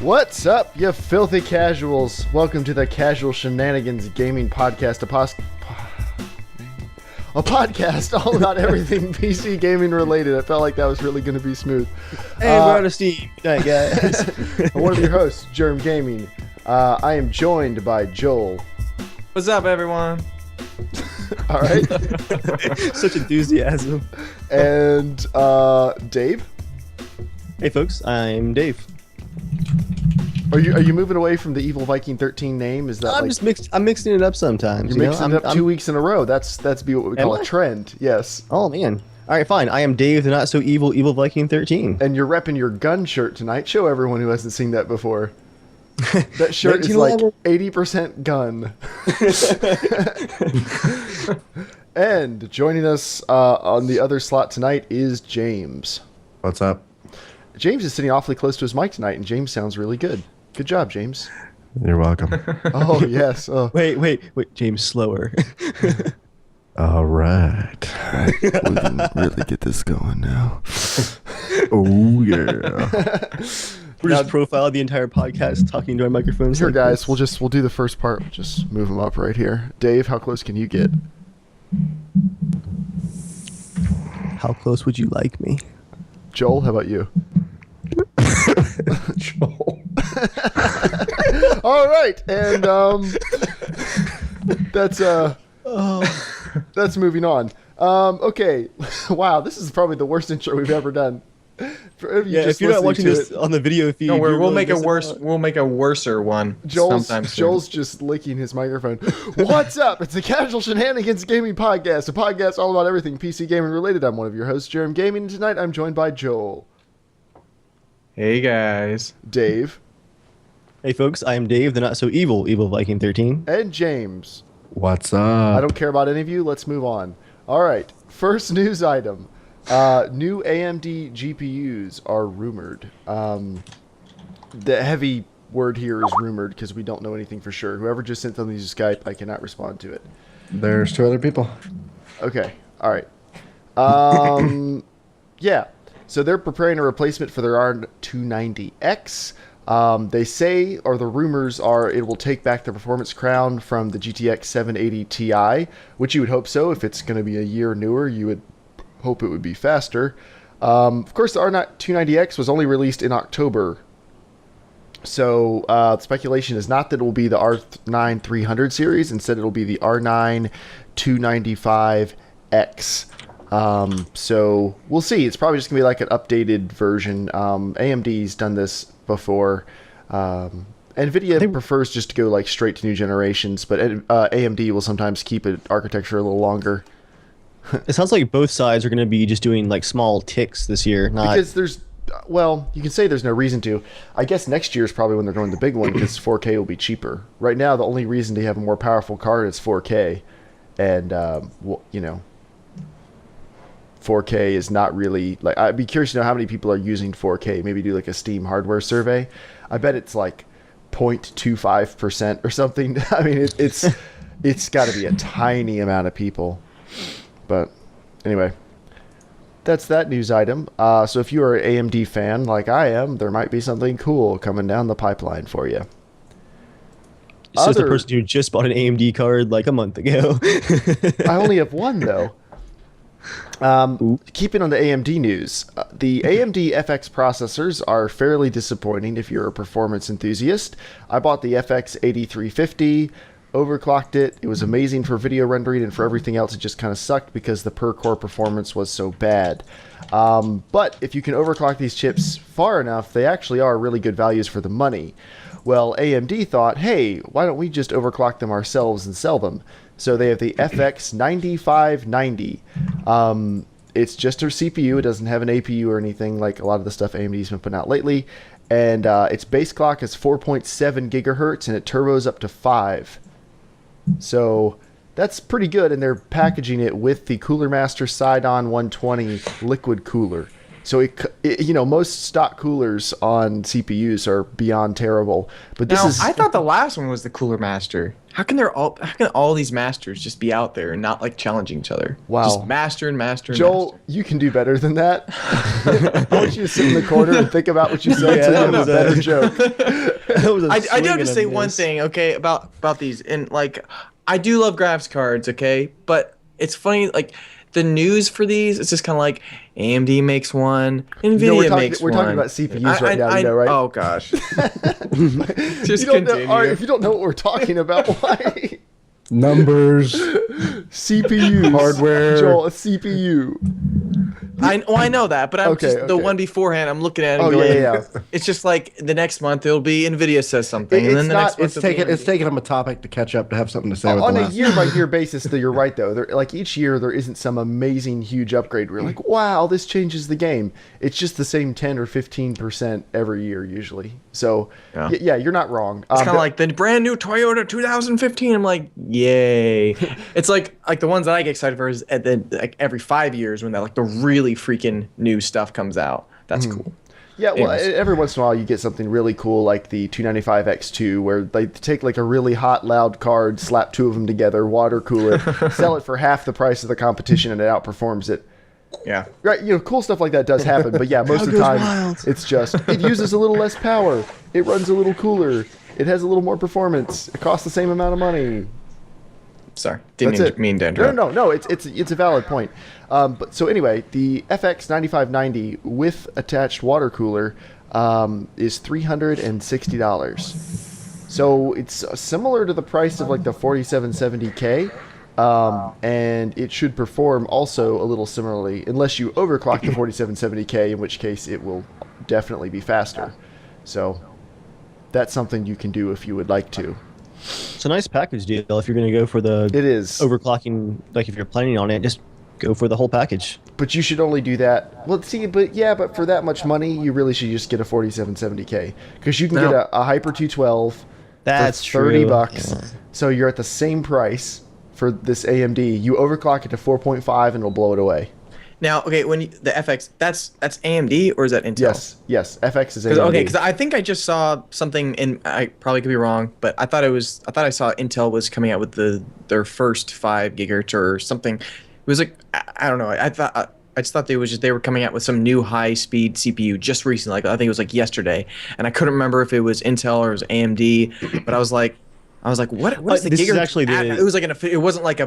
What's up, you filthy casuals? Welcome to the Casual Shenanigans Gaming Podcast, a podcast all about everything PC gaming related. I felt like that was really going to be smooth. Hey, we're out of steam. Good night, guys. I'm one of your hosts, JERMgaming. I am joined by Joel. What's up, everyone? All right. Such enthusiasm. And Dave. Hey, folks. I'm Dave. Are you moving away from the Evil Viking 13 name? Is that I'm mixing it up sometimes. You're mixing it up 2 weeks in a row. That's be what we call a trend. Yes. Oh man. All right, fine. I am Dave, the not so evil Viking 13. And you're repping your gun shirt tonight. Show everyone who hasn't seen that before. That shirt is like 80% gun. And joining us on the other slot tonight is James. What's up? James is sitting awfully close to his mic tonight, and James sounds really good. Good job, James. You're welcome. Oh, yes. Oh. Wait. James, slower. All right. We can really get this going now. Oh, yeah. We're just profile the entire podcast talking to our microphones. Here, like guys, this. we'll do the first part. We'll just move them up right here. Dave, how close can you get? How close would you like me? Joel, how about you? Joel. All right, and that's moving on. Okay, wow, this is probably the worst intro we've ever done. If you're not watching this on the video feed, No, we'll make a worse. We'll make a worser one. Joel's just licking his microphone. What's up? It's the Casual Shenanigans Gaming Podcast, a podcast all about everything PC gaming related. I'm one of your hosts, JERMgaming, and tonight I'm joined by Joel. Hey guys. Dave. Hey, folks. I am Dave, the not so evil Viking 13. And James. What's up? I don't care about any of you. Let's move on. All right. First news item. New AMD GPUs are rumored. The heavy word here is rumored because we don't know anything for sure. Whoever just sent them these to Skype, I cannot respond to it. There's two other people. Okay. All right. Yeah. So they're preparing a replacement for their R290X. They say, or the rumors are, it will take back the performance crown from the GTX 780 Ti, which you would hope so. If it's going to be a year newer, you would hope it would be faster. Of course, the R290X was only released in October. So speculation is not that it will be the R9 300 series. Instead, it will be the R9 295X. So we'll see. It's probably just gonna be like an updated version. AMD's done this before. Nvidia prefers just to go like straight to new generations, but AMD will sometimes keep it architecture a little longer. It sounds like both sides are going to be just doing like small ticks this year. Because you can say there's no reason to. I guess next year is probably when they're going the big one because 4K will be cheaper. Right now, the only reason to have a more powerful card is 4K, and 4K is not really like. I'd be curious to know how many people are using 4K. Maybe do like a Steam hardware survey. I bet it's like 0.25% or something. I mean, it's got to be a tiny amount of people. But anyway, that's that news item. So if you are an AMD fan like I am, there might be something cool coming down the pipeline for you. So the person who just bought an AMD card like a month ago. I only have one though. Keeping on the AMD news, the AMD FX processors are fairly disappointing if you're a performance enthusiast. I bought the FX 8350. Overclocked it. It was amazing for video rendering, and for everything else it just kind of sucked because the per core performance was so bad. But if you can overclock these chips far enough, they actually are really good values for the money. Well, AMD thought, hey, why don't we just overclock them ourselves and sell them? So they have the FX 9590. It's just a CPU. It doesn't have an APU or anything like a lot of the stuff AMD's been putting out lately. And its base clock is 4.7 gigahertz, and it turbos up to 5. So that's pretty good, and they're packaging it with the Cooler Master Sidon 120 liquid cooler. So most stock coolers on CPUs are beyond terrible. But this Now, is I thought the last one was the cooler master. How can all these masters just be out there and not like challenging each other? Wow. Just master and master and Joel, master. you can do better than that. I want you to sit in the corner and think about what you said Yeah, so you that have a was better a- joke. That was a I do swing have to and a say one miss. thing, okay, about these. And like, I do love graphics cards, okay, but it's funny, like the news for these, it's just kind of like AMD makes one, Nvidia makes we're one. talking about CPUs right now, you know, right? Oh gosh. Just You don't know, continue. all right, if you don't know what we're talking about, why? Numbers. CPU Hardware. Joel, a CPU. I know that, but I'm Okay, just the okay. one beforehand. I'm looking at it Oh, and going, yeah. it's just like the next month it'll be Nvidia says something, and It's then the not- next month It's taking them a topic to catch up to have something to say with On the a last. year-by-year basis, though, you're right, though. Like, each year, there isn't some amazing, huge upgrade where you're like, wow, this changes the game. It's just the same 10 or 15% every year, usually. So, Yeah. yeah, you're not wrong. It's kind of like the brand new Toyota 2015. I'm like, yay! It's like the ones that I get excited for is at like every 5 years when that like the really freaking new stuff comes out. That's cool. Yeah, well, Anyways. every once in a while you get something really cool like the 295X2 where they take like a really hot, loud card, slap two of them together, water cool it, sell it for half the price of the competition, and it outperforms it. Yeah. Right, cool stuff like that does happen, but yeah, most of the time it's just, it uses a little less power, it runs a little cooler, it has a little more performance, it costs the same amount of money. Sorry, That's didn't it. mean to interrupt. No, it's a valid point. But so anyway, the FX 9590 with attached water cooler is $360. So it's similar to the price of like the 4770K, and it should perform also a little similarly, unless you overclock the 4770K, in which case it will definitely be faster. So that's something you can do if you would like to. It's a nice package deal if you're going to go for the It is. overclocking. Like if you're planning on it, just go for the whole package. But you should only do that. Well, see, but for that much money, you really should just get a 4770K because you can get a Hyper 212 That's for $30. true. Yeah. So you're at the same price for this AMD. You overclock it to 4.5 and it'll blow it away. Now, okay, the FX, that's AMD or is that Intel? Yes, FX is AMD. Okay, because I think I just saw something, and I probably could be wrong, but I thought I saw Intel was coming out with their first 5 gigahertz or something. It was like I don't know. I just thought they were coming out with some new high speed CPU just recently. Like I think it was like yesterday, and I couldn't remember if it was Intel or it was AMD. But I was like, what is the this is gigahertz? actually It was like it wasn't like a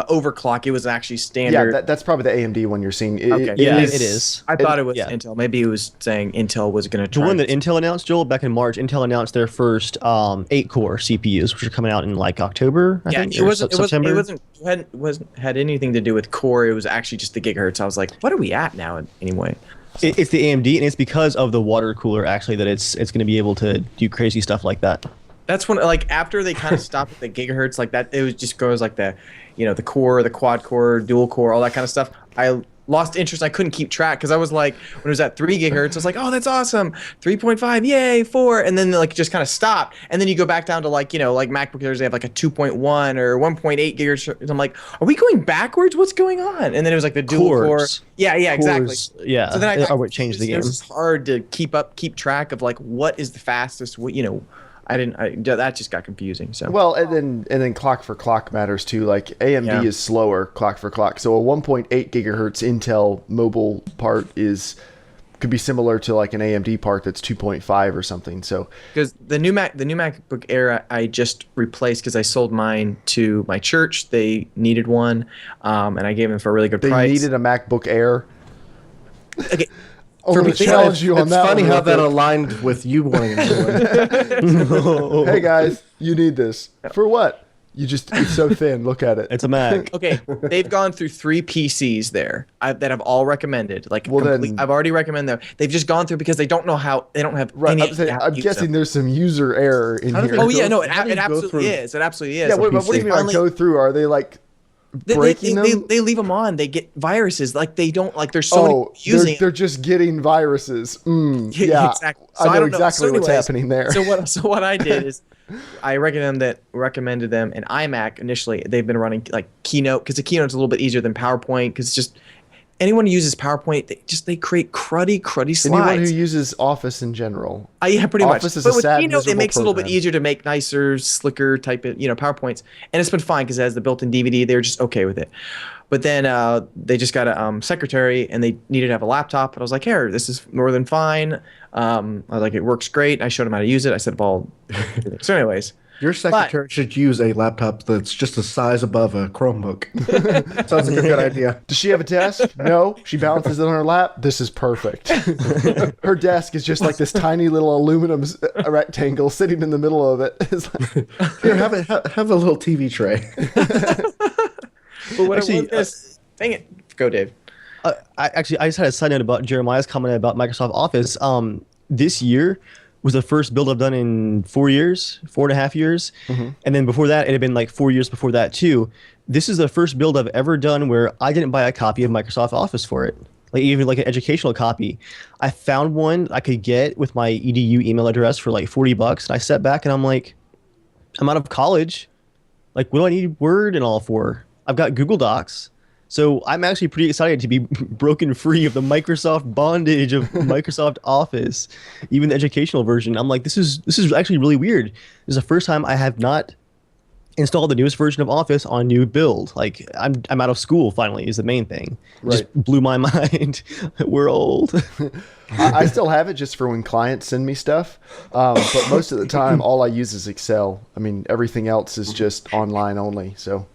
overclock. It was actually standard. Yeah, that's probably the AMD one you're seeing. Okay. Yeah, it is. I thought it was yeah. Intel. Maybe it was saying Intel was going to The try. one that Intel announced, Joel, back in March, Intel announced their first 8-core CPUs, which are coming out in like October, I think, it or wasn't. September. It wasn't had anything to do with core. It was actually just the gigahertz. I was like, what are we at now anyway? It's the AMD, and it's because of the water cooler actually that it's going to be able to do crazy stuff like that. That's when like after they kind of stopped at the gigahertz like that, it was just goes like the core, the quad core, dual core, all that kind of stuff. I lost interest. I couldn't keep track because I was like, when it was at 3 gigahertz, I was like, oh, that's awesome. 3.5, yay, 4, and then like just kind of stopped. And then you go back down to like like MacBook Airs, they have like a 2.1 or 1.8 gigahertz. And I'm like, are we going backwards? What's going on? And then it was like the dual core. Cores. Yeah, exactly. Cores, yeah, So then are what changed the game. It was just hard to keep track of like what is the fastest. That just got confusing. So Well, and then clock for clock matters too. Like AMD Yeah. is slower clock for clock. So a 1.8 gigahertz Intel mobile part could be similar to like an AMD part that's 2.5 or something. So because the new MacBook Air I just replaced because I sold mine to my church. They needed one, and I gave them for a really good they price. needed a MacBook Air. Okay. I'm gonna challenge you on It's that. funny one how real that quick. aligned with you wanting to Hey guys, you need this for what? It's so thin. Look at it. It's a Mac. Okay, they've gone through 3 PCs there that I've all recommended. Like, Well, then- I've already recommended them. They've just gone through because they don't know how. They don't have Right. any. I'm, saying, idea how I'm to use guessing them. there's some user error in How do here. they Oh yeah, no, How do you it go absolutely through- is. It absolutely is. Yeah. What do you mean by Finally- go through? Are they like breaking them? They leave them on. They get viruses. Like they don't like. There's so many people using. they're just getting viruses. Yeah, exactly. I know exactly what's happening there. So what I did is, I recommended them an iMac initially. They've been running like Keynote because the Keynote's a little bit easier than PowerPoint because it's just anyone who uses PowerPoint, they create cruddy slides. Anyone who uses Office in general. Yeah, pretty much. Office is but a with sad, Keynote, it miserable makes it a little bit program. easier to make nicer, slicker type of, PowerPoints. And it's been fine because it has the built-in DVD. They're just okay with it. But then they just got a secretary, and they needed to have a laptop. And I was like, here, this is more than fine. I was like, it works great. I showed them how to use it. I set up all. So anyways. Your secretary should use a laptop that's just the size above a Chromebook. Sounds like a good idea. Does she have a desk? No. She balances it on her lap. This is perfect. Her desk is just like this tiny little aluminum rectangle sitting in the middle of it. It's like, Here, have a little TV tray. But what Actually, dang it. Go, Dave. I just had a side note about Jeremiah's comment about Microsoft Office. This year was the first build I've done in 4.5 years. And then before that, it had been like 4 years before that too. This is the first build I've ever done where I didn't buy a copy of Microsoft Office for it. Like even like an educational copy. I found one I could get with my EDU email address for like $40. And I sat back and I'm like, I'm out of college. Like, what do I need Word and all for? I've got Google Docs. So I'm actually pretty excited to be broken free of the Microsoft bondage of Microsoft Office, even the educational version. I'm like, this is actually really weird. This is the first time I have not installed the newest version of Office on a new build. Like I'm out of school finally is the main thing. It just blew my mind. We're old. I still have it just for when clients send me stuff. But most of the time, all I use is Excel. I mean, everything else is just online only. So.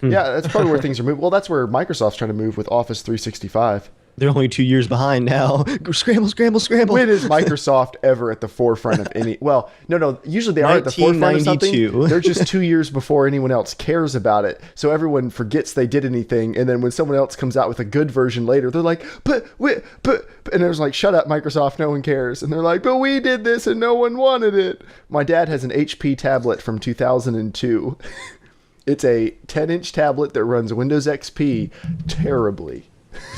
Yeah, that's probably where things are moving. Well, that's where Microsoft's trying to move with Office 365. They're only 2 years behind now. Scramble. When is Microsoft ever at the forefront of any? Well, no. Usually they are at the forefront of something. 1992. They're just 2 years before anyone else cares about it. So everyone forgets they did anything. And then when someone else comes out with a good version later, they're like, but, and there's like, shut up, Microsoft, no one cares. And they're like, but we did this and no one wanted it. My dad has an HP tablet from 2002. It's a 10-inch tablet that runs Windows XP terribly.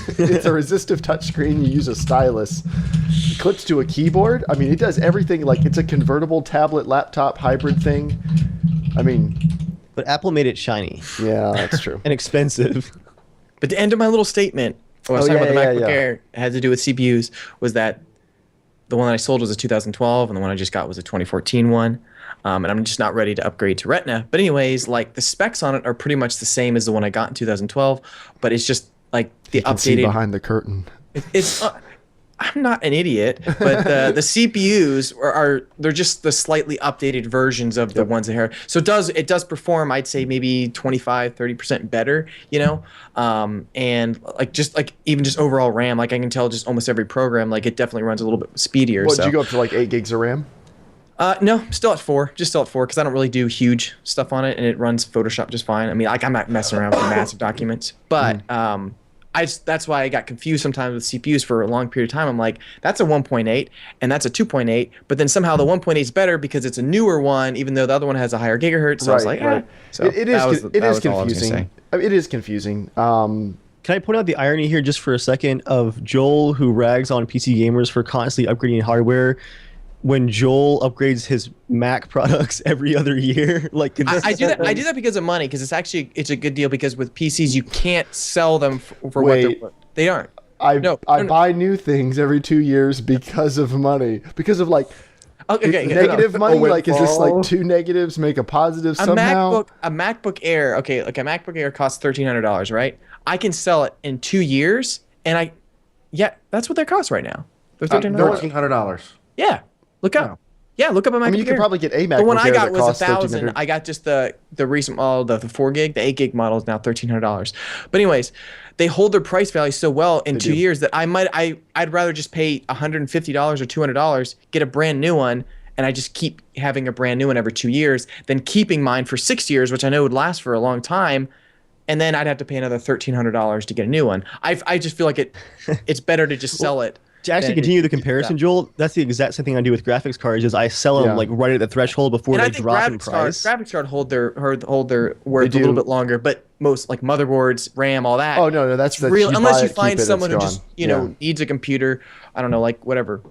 It's a resistive touchscreen. You use a stylus. It clips to a keyboard. I mean, it does everything. Like, it's a convertible tablet laptop hybrid thing. I mean... But Apple made it shiny. Yeah, that's true. And expensive. But the end of my little statement, when I was talking about the MacBook Air, it had to do with CPUs, was that the one that I sold was a 2012, and the one I just got was a 2014 one. And I'm just not ready to upgrade to Retina. But anyways, like the specs on it are pretty much the same as the one I got in 2012, but it's just like the You can see updated. behind the curtain. It's I'm not an idiot, but the CPUs they're just the slightly updated versions of the ones that are. So it does perform, I'd say maybe 25-30% better, and even just overall RAM, like I can tell just almost every program, like it definitely runs a little bit speedier. What, did you go up to like 8 gigs of RAM? No, still at 4 because I don't really do huge stuff on it, and it runs Photoshop just fine. I mean, like I'm not messing around with massive documents, but that's why I got confused sometimes with CPUs for a long period of time. I'm like, that's a 1.8 and that's a 2.8, but then somehow the 1.8 is better because it's a newer one, even though the other one has a higher gigahertz. So I was like, So it is confusing. I mean, it is confusing. Can I point out the irony here just for a second of Joel, who rags on PC gamers for constantly upgrading hardware, when Joel upgrades his Mac products every other year? Like, I do that. I do that because of money, because it's a good deal, because with PCs you can't sell them for what they're worth. They aren't. I buy new things every 2 years because of money. Because of like negative money. Like, is this like two negatives make a positive somehow? A MacBook Air. Okay, like a MacBook Air costs $1,300, right? I can sell it in 2 years, and that's what they cost right now. They're $1,300. Yeah. Look up. Yeah, look up a MacBook Air. I mean, you could probably get a MacBook Air. The one I got that was $1,000. I got just the recent model, the 4 gig. The 8 gig model is now $1,300. But anyways, they hold their price value so well in 2 years that I'd rather just pay $150 or $200, get a brand new one, and I just keep having a brand new one every 2 years, than keeping mine for 6 years, which I know would last for a long time, and then I'd have to pay another $1,300 to get a new one. I just feel like it's better to just sell it. To actually continue the comparison, Joel, that's the exact same thing I do with graphics cards. Is I sell them like right at the threshold before they drop in price. Graphics card hold their worth a little bit longer, but most like motherboards, RAM, all that. Oh no, that's real. You unless you it, find it, someone who gone. just needs a computer. I don't know, like whatever.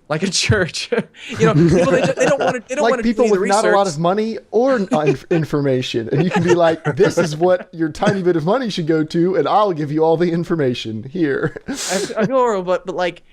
like a church. You know, people, they don't want to. They don't like want to people do with the not a lot research. of money or information, and you can be like, "This is what your tiny bit of money should go to, and I'll give you all the information here." I feel horrible, but like,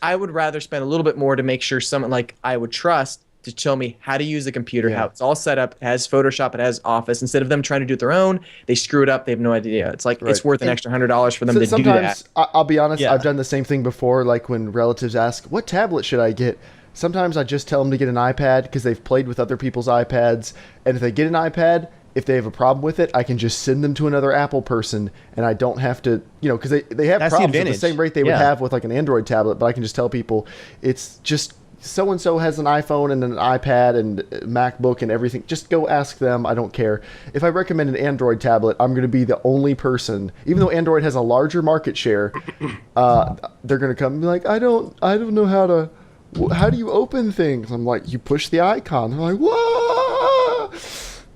I would rather spend a little bit more to make sure someone like I would trust to tell me how to use the computer, how it's all set up. It has Photoshop, it has Office. Instead of them trying to do it their own, they screw it up. They have no idea. It's like it's worth an extra $100 for them to do that. Sometimes I'll be honest, I've done the same thing before. Like when relatives ask, "What tablet should I get?" Sometimes I just tell them to get an iPad because they've played with other people's iPads, and if they get an iPad, if they have a problem with it, I can just send them to another Apple person, and I don't have to, because they have That's problems the at the advantage. same rate they would have with like an Android tablet, but I can just tell people it's just so-and-so has an iPhone and an iPad and MacBook and everything. Just go ask them. I don't care. If I recommend an Android tablet, I'm going to be the only person, even though Android has a larger market share, they're going to come and be like, I don't know how do you open things? I'm like, you push the icon. I'm like, whoa!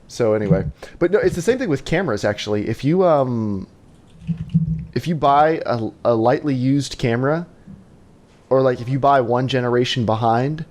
So anyway, but no, it's the same thing with cameras actually. If you buy a lightly used camera, or like if you buy one generation behind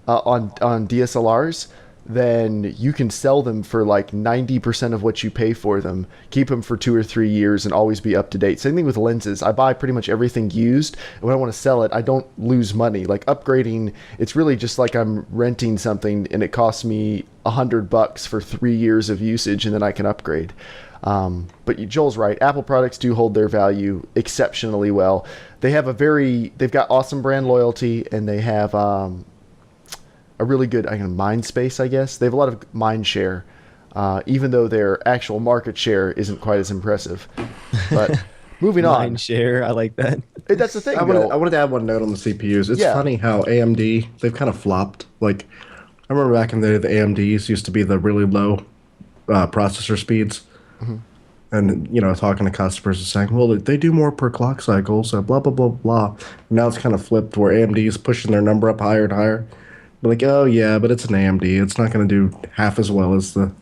on DSLRs, then you can sell them for like 90% of what you pay for them, keep them for 2 or 3 years, and always be up to date. Same thing with lenses. I buy pretty much everything used, and when I want to sell it, I don't lose money. Like upgrading, it's really just like I'm renting something, and it costs me $100 for 3 years of usage, and then I can upgrade. But Joel's right. Apple products do hold their value exceptionally well. They've got awesome brand loyalty, and they have a really good mind space, I guess. They have a lot of mind share, even though their actual market share isn't quite as impressive. But moving on. Mind share, I like that. That's the thing. I wanted to add one note on the CPUs. It's funny how AMD, they've kind of flopped. Like, I remember back in the day, the AMDs used to be the really low processor speeds. Mm-hmm. And, talking to customers and saying, well, they do more per clock cycle, so blah, blah, blah, blah. Now it's kind of flipped where AMD is pushing their number up higher and higher. But like, oh, yeah, but it's an AMD. It's not going to do half as well as the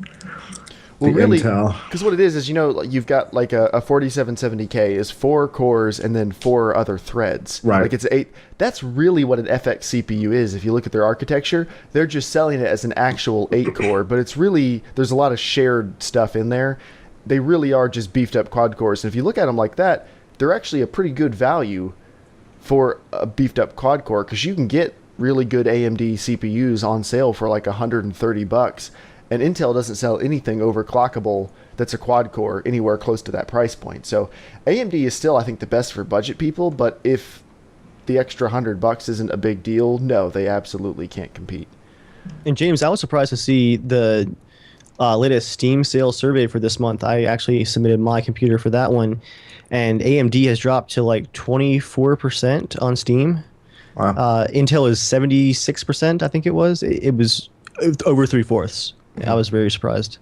Intel. Because what it is you've got like a 4770K is 4 cores and then 4 other threads. Right. Like it's 8. That's really what an FX CPU is. If you look at their architecture, they're just selling it as an actual 8 core, but it's really, there's a lot of shared stuff in there. They really are just beefed up quad cores. And if you look at them like that, they're actually a pretty good value for a beefed up quad core, because you can get really good AMD CPUs on sale for like $130. And Intel doesn't sell anything overclockable that's a quad core anywhere close to that price point. So AMD is still, I think, the best for budget people. But if the extra $100 isn't a big deal, no, they absolutely can't compete. And James, I was surprised to see the latest Steam sales survey for this month. I actually submitted my computer for that one, and AMD has dropped to like 24% on Steam. Wow. Intel is 76%, I think it was. It was over 3/4. I was very surprised.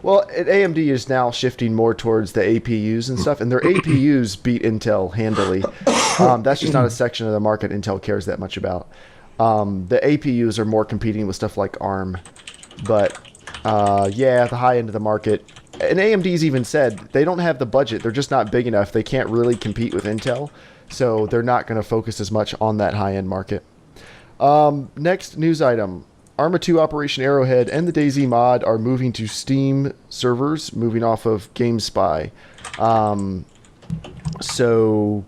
Well, AMD is now shifting more towards the APUs and stuff, and their APUs beat Intel handily. That's just not a section of the market Intel cares that much about. The APUs are more competing with stuff like ARM, but the high end of the market, and AMD's even said they don't have the budget. They're just not big enough. They can't really compete with Intel, so they're not going to focus as much on that high end market. Next news item. ARMA 2 Operation Arrowhead and the DayZ Mod are moving to Steam servers, moving off of GameSpy. So,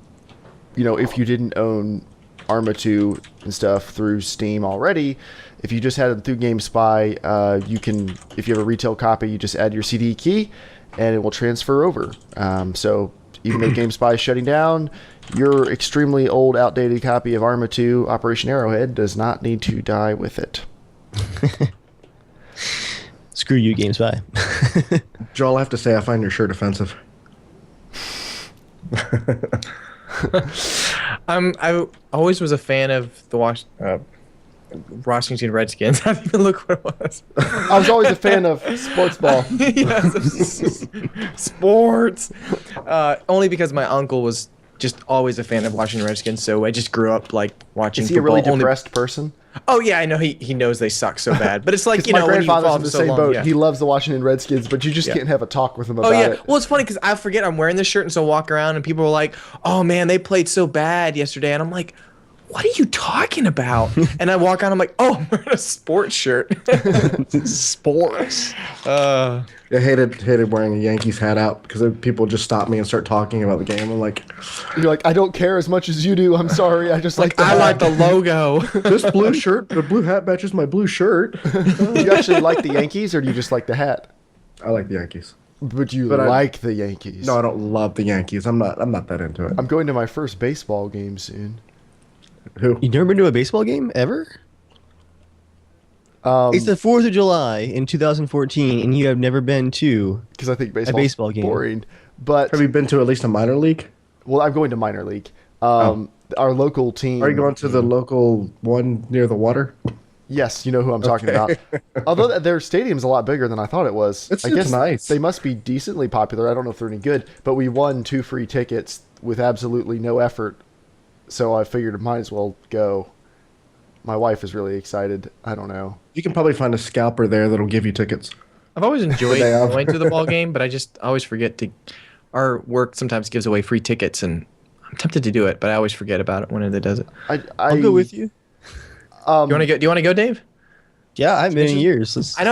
if you didn't own ARMA 2 and stuff through Steam already, if you just had it through GameSpy, you can, if you have a retail copy, you just add your CD key and it will transfer over. So even though GameSpy is shutting down, your extremely old, outdated copy of ARMA 2 Operation Arrowhead does not need to die with it. Screw you, GameSpy. Joel, I have to say, I find your shirt offensive. I always was a fan of the Washington Redskins. I didn't even look what it was. I was always a fan of sports ball. Yes, sports. Only because my uncle was just always a fan of Washington Redskins, so I just grew up like watching. Is he a football. really depressed person? Oh yeah, I know he knows they suck so bad, but it's like my when you grandfather's follow in them the so same long. boat. Yeah. He loves the Washington Redskins, but you just can't have a talk with him about it. Well, it's funny because I forget I'm wearing this shirt, and so I walk around, and people are like, "Oh man, they played so bad yesterday," and I'm like, what are you talking about? And I walk on, I'm like, oh, I'm wearing a sports shirt. Sports. I hated wearing a Yankees hat out because people just stop me and start talking about the game. I'm like, You're like, I don't care as much as you do. I'm sorry. I just like the I hat. like the logo. this blue shirt, the blue hat matches my blue shirt. Do you actually like the Yankees, or do you just like the hat? I like the Yankees. But you But like the Yankees. No, I don't love the Yankees. I'm not that into it. I'm going to my first baseball game soon. Who? You never been to a baseball game ever? It's the 4th of July in 2014, and you have never been to Because I think baseball game. boring. But Have you been to at least a minor league? well, I'm going to minor league. Our local team. Are you going to the local one near the water? Yes, you know who I'm talking about. Although their stadium's a lot bigger than I thought it was. It's I guess nice. They must be decently popular. I don't know if they're any good, but we won 2 free tickets with absolutely no effort. So I figured I might as well go. My wife is really excited. I don't know. You can probably find a scalper there that'll give you tickets. I've always enjoyed They have. going to the ball game, but I always forget to. Our work sometimes gives away free tickets, and I'm tempted to do it, but I always forget about it when it does it. I'll go with you. Do you want to go? Do you want to go, Dave? Yeah, I haven't been in years. I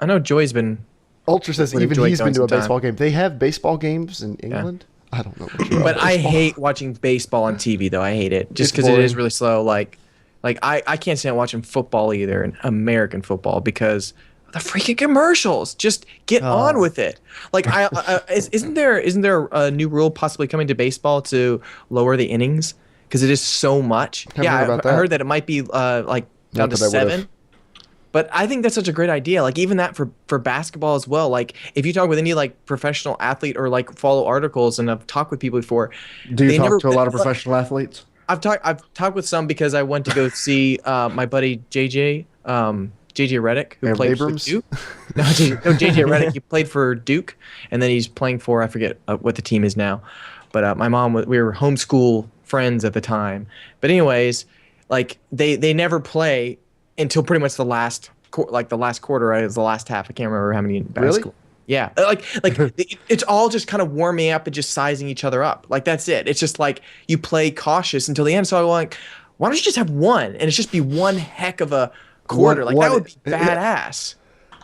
know. Joy's been. Ultra says Would even enjoy he's been going to a sometime. baseball game. They have baseball games in England? I don't know. But I hate watching baseball on TV, though. I hate it just It's because it is boring. really slow. Like I can't stand watching football either, and American football, because of the freaking commercials. Just get on with it. Like isn't there a new rule possibly coming to baseball to lower the innings because it is so much? Haven't heard about I that. heard that it might be like down to that I would've. 7. But I think that's such a great idea. Like even that for basketball as well. Like if you talk with any like professional athlete or like follow articles, and I've talked with people before. Do you they talk never- to a lot of professional athletes? I've talked with some because I went to go see my buddy JJ Redick, who played Abrams? for Duke. No, JJ Redick. He played for Duke, and then he's playing for, I forget what the team is now. But my mom, we were homeschool friends at the time. But anyways, like they never play until pretty much the last quarter. Right? It was the last half. I can't remember how many in basketball. Yeah, like it's all just kind of warming up and just sizing each other up. Like that's it. It's just like you play cautious until the end. So I'm like, why don't you just have one and it's just be one heck of a quarter? Like that would be badass.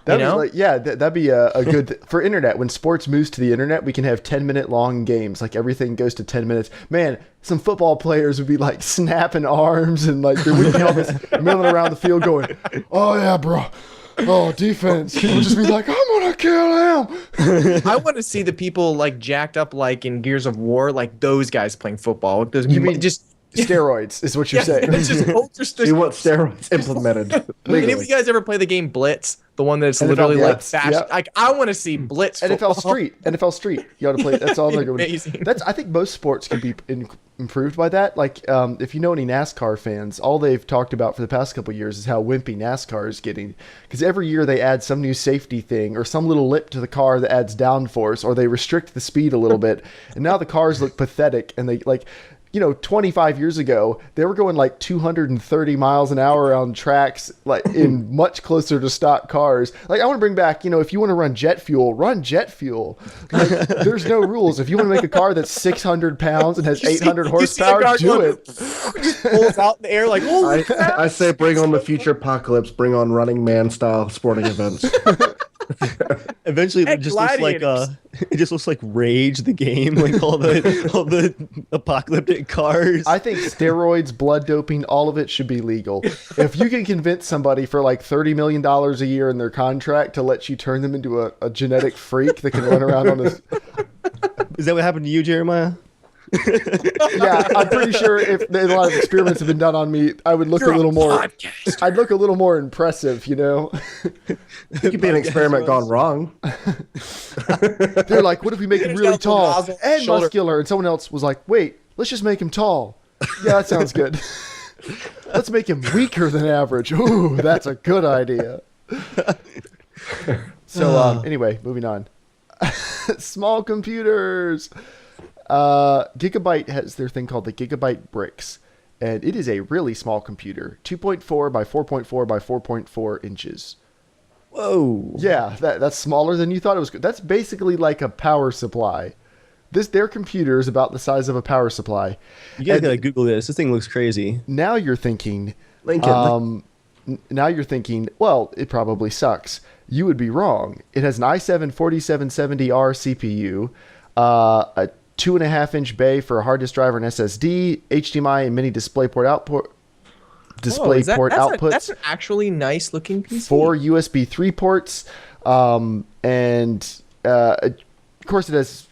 That'd be a good for internet. When sports moves to the internet, we can have 10-minute long games. Like everything goes to 10 minutes. Man, some football players would be like snapping arms and like their wing helmets milling around the field going, "Oh yeah, bro. Oh, defense." People would just be like, "I'm gonna kill him." I want to see the people like jacked up like in Gears of War, like those guys playing football. You mean just steroids is what you're saying. It's just ultra. You want steroids implemented Any of legally. you guys ever play the game Blitz? The one that's NFL literally like Blitz, fast. yeah. Like I want to see Blitz. NFL football. Street. You got to play. That's all they're going. Amazing. I think most sports can be improved by that. Like, if you know any NASCAR fans, all they've talked about for the past couple of years is how wimpy NASCAR is getting. Because every year they add some new safety thing or some little lip to the car that adds downforce, or they restrict the speed a little bit, and now the cars look pathetic. And they like. 25 years ago, they were going like 230 miles an hour on tracks, like in much closer to stock cars. Like I want to bring back, if you want to run jet fuel, run jet fuel. Like, there's no rules. If you want to make a car that's 600 pounds and has 800 horsepower, do it. Pulls out in the air like, holy crap. I say bring on the future apocalypse, bring on Running Man style sporting events. Eventually, Heck, it just looks like gladiators. it just looks like Rage the game, like all the apocalyptic cars. I think steroids, blood doping, all of it should be legal. If you can convince somebody for like $30 million a year in their contract to let you turn them into a genetic freak that can run around on this. Is that what happened to you, Jeremiah? Yeah, I'm pretty sure if a lot of experiments have been done on me, I would look a little more. Podcast. I'd look a little more impressive, It could be an experiment gone wrong. They're like, what if we make him really Down to the tall nozzle, and shoulder. muscular? And someone else was like, wait, let's just make him tall. Yeah, that sounds good. Let's make him weaker than average. Ooh, that's a good idea. So anyway, moving on. Small computers. Gigabyte has their thing called the Gigabyte Brix, and it is a really small computer, 2.4 by 4.4 by 4.4 inches. Whoa. Yeah, that's smaller than you thought it was. That's basically like a power supply, their computer is about the size of a power supply. You guys And gotta Google this. This thing looks crazy. now you're thinking, Lincoln. now you're thinking, well, it probably sucks. You would be wrong. It has an i7-4770R CPU, a 2.5-inch bay for a hard disk drive and SSD, HDMI and mini DisplayPort output. Outputs. That's an actually nice looking PC. 4 USB 3 ports, and of course it has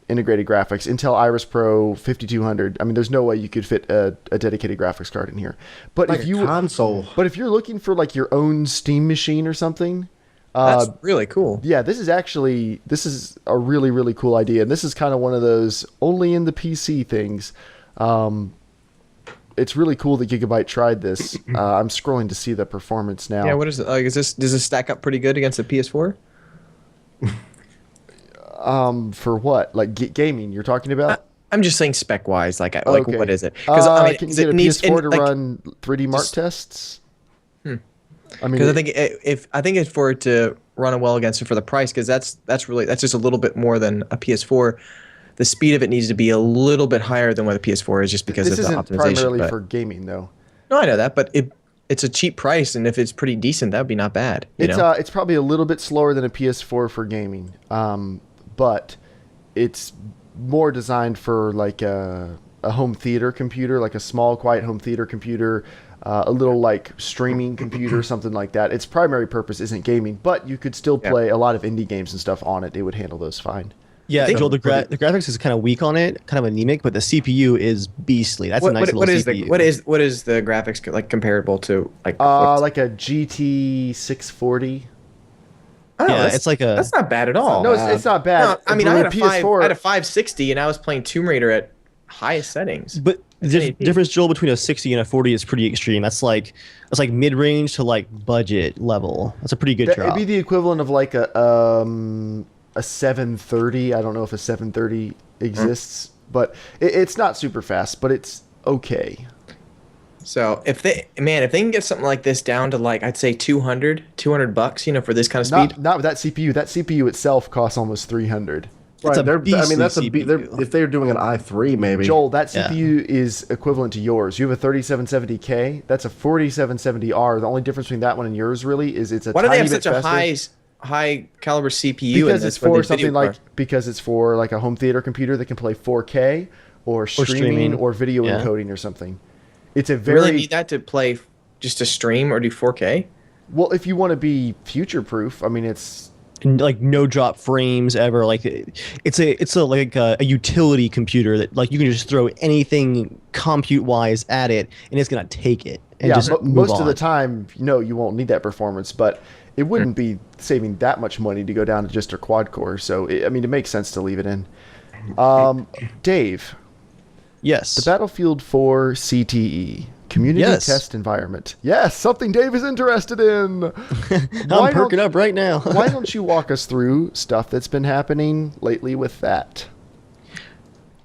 integrated graphics. Intel Iris Pro 5200. I mean, there's no way you could fit a dedicated graphics card in here. But like if a you console. but if you're looking for like your own Steam machine or something, That's really cool. yeah, this is a really, really cool idea. And this is kind of one of those only in the PC things. It's really cool that Gigabyte tried this. I'm scrolling to see the performance now. Yeah, what is it? Like, does this stack up pretty good against the PS4? For what? Like gaming you're talking about? I'm just saying spec wise, like Okay. what is it? Can you get a PS4 to run 3D Mark tests? I mean, because I think it's for it to run well against it for the price, because that's just a little bit more than a PS4. The speed of it needs to be a little bit higher than what the PS4 is, just because this of the isn't optimization. primarily for gaming though. No, I know that, but it's a cheap price, and if it's pretty decent, that would be not bad. It's probably a little bit slower than a PS4 for gaming, but it's more designed for like a home theater computer, like a small, quiet home theater computer, a little like streaming computer, something like that. Its primary purpose isn't gaming, but you could still play a lot of indie games and stuff on it. It would handle those fine. Yeah, Joel, the graphics is kind of weak on it, kind of anemic, but the CPU is beastly. That's a nice little CPU. What is the graphics like comparable to like a GT 640. Oh, yeah, it's like a. That's not bad at all. No, it's not bad. No, I mean, I had a PS4. I had a 560, and I was playing Tomb Raider at highest settings. But the difference, Joel, between a 60 and a 40 is pretty extreme. That's like mid-range to like budget level. That's a pretty good drop. It'd be the equivalent of like a 730. I don't know if a 730 exists, but it's not super fast, but it's okay. So if they can get something like this down to like, I'd say $200 for this kind of speed. Not with that CPU. That CPU itself costs almost 300. It's a beastly that's CPU. if they're doing an i3 maybe. Joel, that CPU is equivalent to yours. You have a 3770K. That's a 4770R. The only difference between that one and yours really is it's a Why do they tiny have bit such faster. a high caliber CPU? Because it's for something like a home theater computer that can play 4K or streaming or video encoding or something. It's a You very really need that to play just to stream or do 4K? well. If you want to be future proof, I mean, it's like no drop frames ever. Like it's a utility computer that like you can just throw anything compute wise at it and it's gonna take it. And just but move most of on. the time, you won't need that performance, but it wouldn't be saving that much money to go down to just a quad core. So it makes sense to leave it in. Dave, Yes. the Battlefield 4 CTE community test environment. Yes, something Dave is interested in. I'm perking up right now. Why don't you walk us through stuff that's been happening lately with that?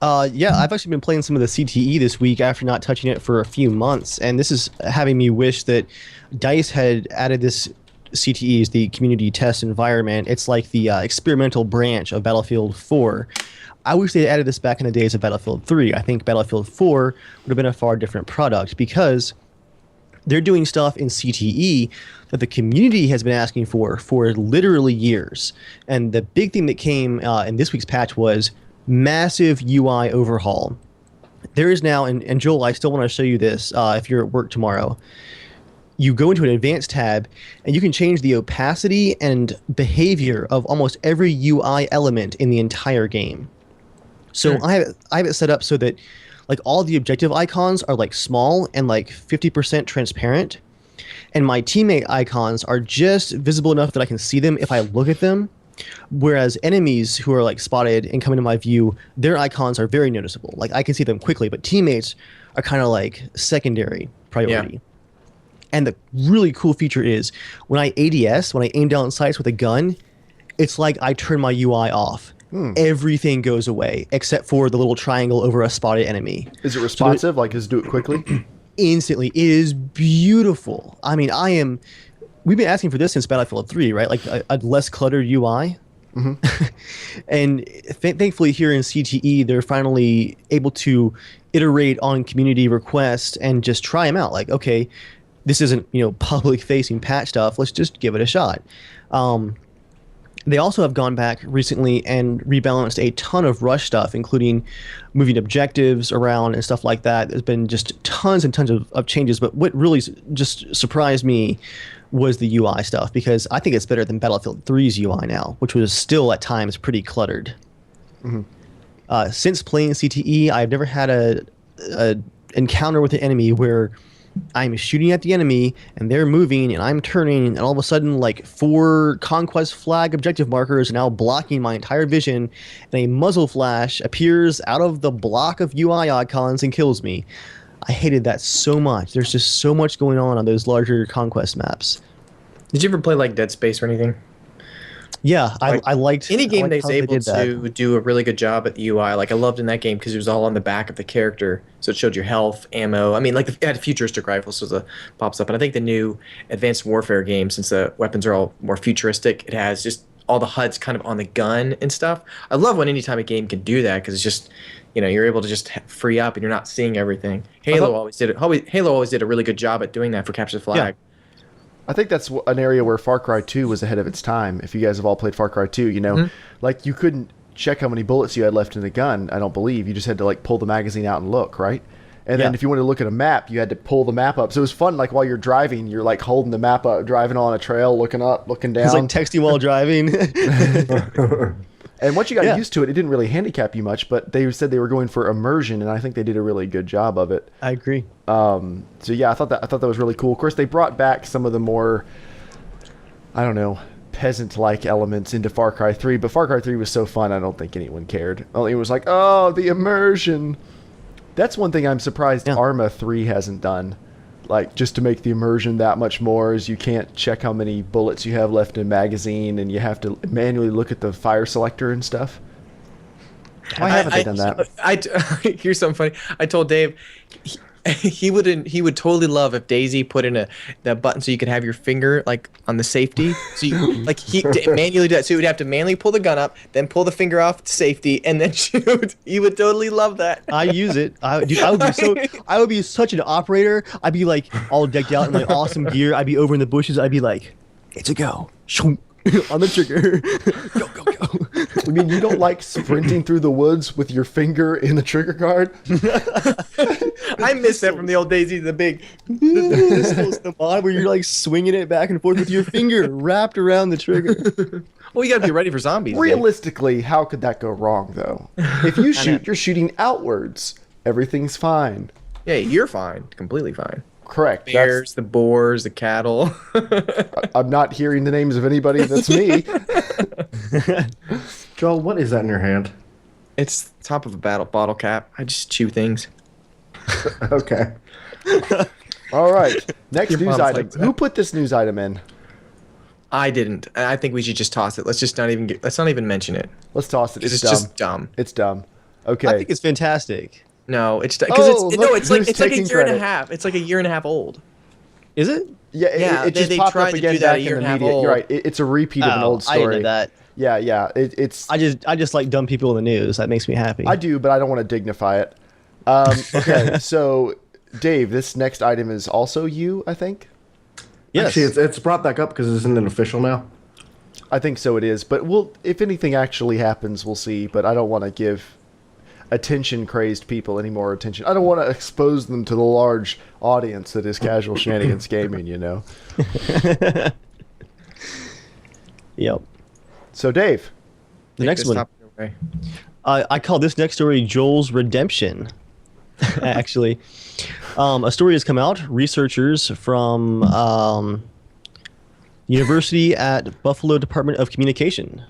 Yeah, I've actually been playing some of the CTE this week after not touching it for a few months, and this is having me wish that DICE had added this CTE as the community test environment. It's like the experimental branch of Battlefield 4. I wish they had added this back in the days of Battlefield 3. I think Battlefield 4 would have been a far different product because they're doing stuff in CTE that the community has been asking for literally years. And the big thing that came in this week's patch was massive UI overhaul. There is now, and Joel, I still want to show you this if you're at work tomorrow. You go into an advanced tab and you can change the opacity and behavior of almost every UI element in the entire game. So I have it set up so that like all the objective icons are like small and like 50% transparent, and my teammate icons are just visible enough that I can see them if I look at them. Whereas enemies who are like spotted and come into my view, their icons are very noticeable. Like I can see them quickly, but teammates are kind of like secondary priority. Yeah. And the really cool feature is when I ADS, when I aim down sights with a gun, it's like I turn my UI off. Everything goes away except for the little triangle over a spotted enemy. Is it responsive? Like, does it do it quickly? Instantly. It is beautiful. I mean, we've been asking for this since Battlefield 3, right? Like a less cluttered UI. And thankfully here in CTE, they're finally able to iterate on community requests and just try them out. Like, okay, this isn't, public facing patch stuff. Let's just give it a shot. They also have gone back recently and rebalanced a ton of Rush stuff, including moving objectives around and stuff like that. There's been just tons and tons of changes. But what really just surprised me was the UI stuff, because I think it's better than Battlefield 3's UI now, which was still at times pretty cluttered. Since playing CTE, I've never had a encounter with an enemy where I'm shooting at the enemy and they're moving and I'm turning, and all of a sudden like 4 conquest flag objective markers are now blocking my entire vision, and a muzzle flash appears out of the block of UI icons and kills me. I hated that so much. There's just so much going on those larger conquest maps. Did you ever play like Dead Space or anything? Yeah, I liked any game that's able to do a really good job at the UI. Like I loved in that game because it was all on the back of the character, so it showed your health, ammo. I mean, like it had futuristic rifles, so it pops up. And I think the new Advanced Warfare game, since the weapons are all more futuristic, it has just all the HUDs kind of on the gun and stuff. I love when anytime a game can do that, because it's just, you're able to just free up and you're not seeing everything. Halo always did it. Halo always did a really good job at doing that for Capture the Flag. Yeah. I think that's an area where Far Cry 2 was ahead of its time. If you guys have all played Far Cry 2, like you couldn't check how many bullets you had left in the gun, I don't believe. You just had to like pull the magazine out and look, right? And then if you wanted to look at a map, you had to pull the map up. So it was fun, like while you're driving, you're like holding the map up, driving on a trail, looking up, looking down. It's like texting while driving. And once you got used to it, it didn't really handicap you much, but they said they were going for immersion, and I think they did a really good job of it. I agree. So yeah, I thought that was really cool. Of course, they brought back some of the more, I don't know, peasant-like elements into Far Cry 3, but Far Cry 3 was so fun, I don't think anyone cared. It was like, oh, the immersion. That's one thing I'm surprised ARMA 3 hasn't done. Like, just to make the immersion that much more, is you can't check how many bullets you have left in a magazine, and you have to manually look at the fire selector and stuff. Why haven't they done that? Here's something funny. I told Dave he would totally love if DayZ put in that button so you could have your finger like on the safety. So you he manually do that. So you would have to manually pull the gun up, then pull the finger off to safety, and then shoot. He would totally love that. I use it. I would be such an operator. I'd be like all decked out in my awesome gear. I'd be over in the bushes. I'd be like, it's a go. On the trigger. Go, go, go. I mean, you don't like sprinting through the woods with your finger in the trigger guard? I miss that from the old DayZ, the mod where you're like swinging it back and forth with your finger wrapped around the trigger. Well, you got to be ready for zombies. Realistically, how could that go wrong, though? If you shoot, you're shooting outwards. Everything's fine. Yeah, you're fine. Completely fine. Correct. Bears, the boars, the cattle. I'm not hearing the names of anybody. That's me. Joel, what is that in your hand? It's the top of a bottle cap. I just chew things. Okay. All right. Next Your news mom's item. like that. Who put this news item in? I didn't. I think we should just toss it. Let's not even mention it. Let's toss it. It's It's dumb. just dumb. It's dumb. Okay. I think it's fantastic. No, it's because it's like a taking year and a credit. half. It's like a year and a half old. Is it? Yeah, it just they popped tried up to again do that back a year in the and a half media. old. You're right. It's a repeat of an old story. I didn't know that. Yeah. It's. I just like dumb people in the news. That makes me happy. I do, but I don't want to dignify it. Okay, so Dave, this next item is also you, I think. Yes. Actually, it's brought back up because isn't it official now? I think so. It is, but if anything actually happens, we'll see. But I don't want to give attention-crazed people any more attention. I don't want to expose them to the large audience that is Casual Shenanigans Gaming. Yep. So Dave, The next one. I call this next story Joel's Redemption. Actually, a story has come out. Researchers from University at Buffalo Department of Communication,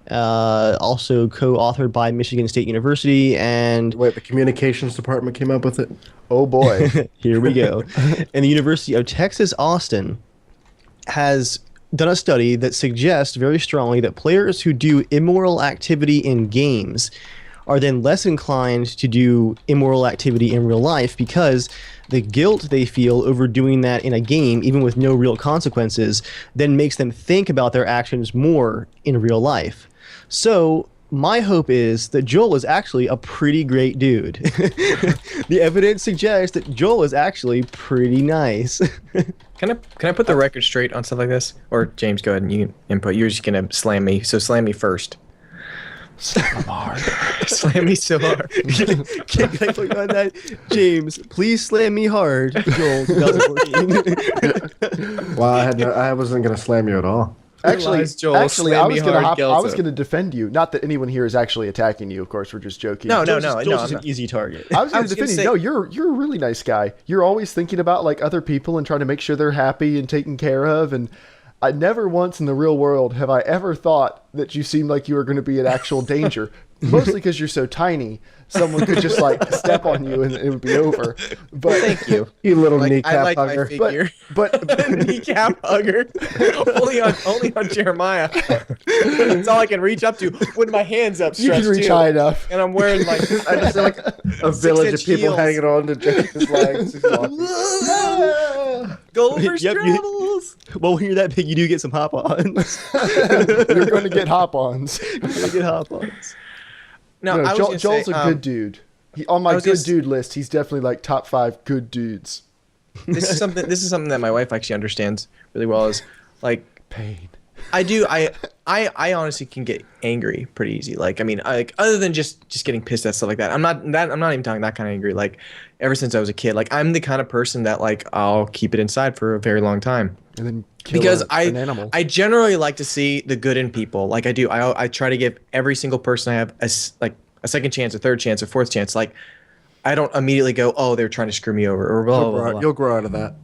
also co-authored by Michigan State University, and Wait, the communications department came up with it? oh boy, here we go. And the University of Texas Austin has done a study that suggests very strongly that players who do immoral activity in games are then less inclined to do immoral activity in real life, because the guilt they feel over doing that in a game, even with no real consequences, then makes them think about their actions more in real life. So my hope is that Joel is actually a pretty great dude. The evidence suggests that Joel is actually pretty nice. Can I put the record straight on stuff like this? Or James, go ahead and you can input. You're just gonna slam me, so slam me first. Slam hard. Slam me so hard. Can I put you on that? James, please slam me hard. Joel, 2014. Well, I wasn't gonna slam you at all. Actually, Joel, I slam was me gonna hard, I was Gelso. gonna defend you. Not that anyone here is actually attacking you. Of course, we're just joking. No, Joel's I'm just an not. easy target. I was I gonna was gonna defend you. say- No, you're a really nice guy. You're always thinking about like other people and trying to make sure they're happy and taken care of. And I never once in the real world have I ever thought that you seemed like you were going to be in actual danger. Mostly because you're so tiny, someone could just like step on you and it would be over. But Thank you. You little Like, kneecap I like hugger. my figure. but Kneecap hugger. only on Jeremiah. It's all I can reach up to with my hands you upstretched. can reach too. high enough. And I'm wearing like I just see like a village of 6-inch people heels. hanging on to James' legs. He's walking. Gulliver's Yep, you- Travels. Well, when you're that big, you do get some hop-ons. You're going to get hop-ons. You get hop-ons. No, No, I was Joel, gonna Joel's say, a good dude. On I my was good gonna s- dude list, he's definitely like top 5 good dudes. This is something that my wife actually understands really well. Is like Pain. I honestly can get angry pretty easy. Like, I mean, like other than just getting pissed at stuff like that. I'm not even talking that kind of angry. Like, ever since I was a kid, like I'm the kind of person that like I'll keep it inside for a very long time. And then kill Because an animal. I generally like to see the good in people. Like I do. I try to give every single person I have a second chance, a third chance, a fourth chance. Like I don't immediately go, oh, they're trying to screw me over or blah blah blah. You'll grow out of that.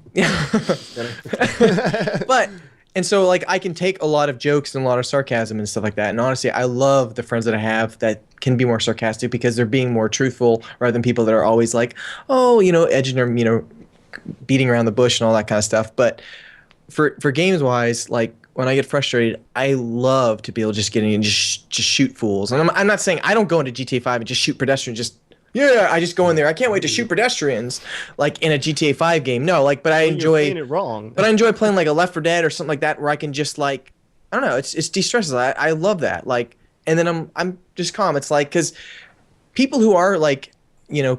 But and so like I can take a lot of jokes and a lot of sarcasm and stuff like that. And honestly, I love the friends that I have that can be more sarcastic because they're being more truthful rather than people that are always like, oh, edging or beating around the bush and all that kind of stuff. But for games wise, like when I get frustrated, I love to be able to just get in and just shoot fools. And I'm not saying I don't go into GTA 5 and just shoot pedestrians. I just go in there. I can't wait to shoot pedestrians like in a GTA 5 game. No, like, but I You're enjoy playing it wrong. But I enjoy playing like a Left 4 Dead or something like that where I can just like I don't know, it's de-stresses. I love that. Like, and then I'm just calm. It's like because people who are like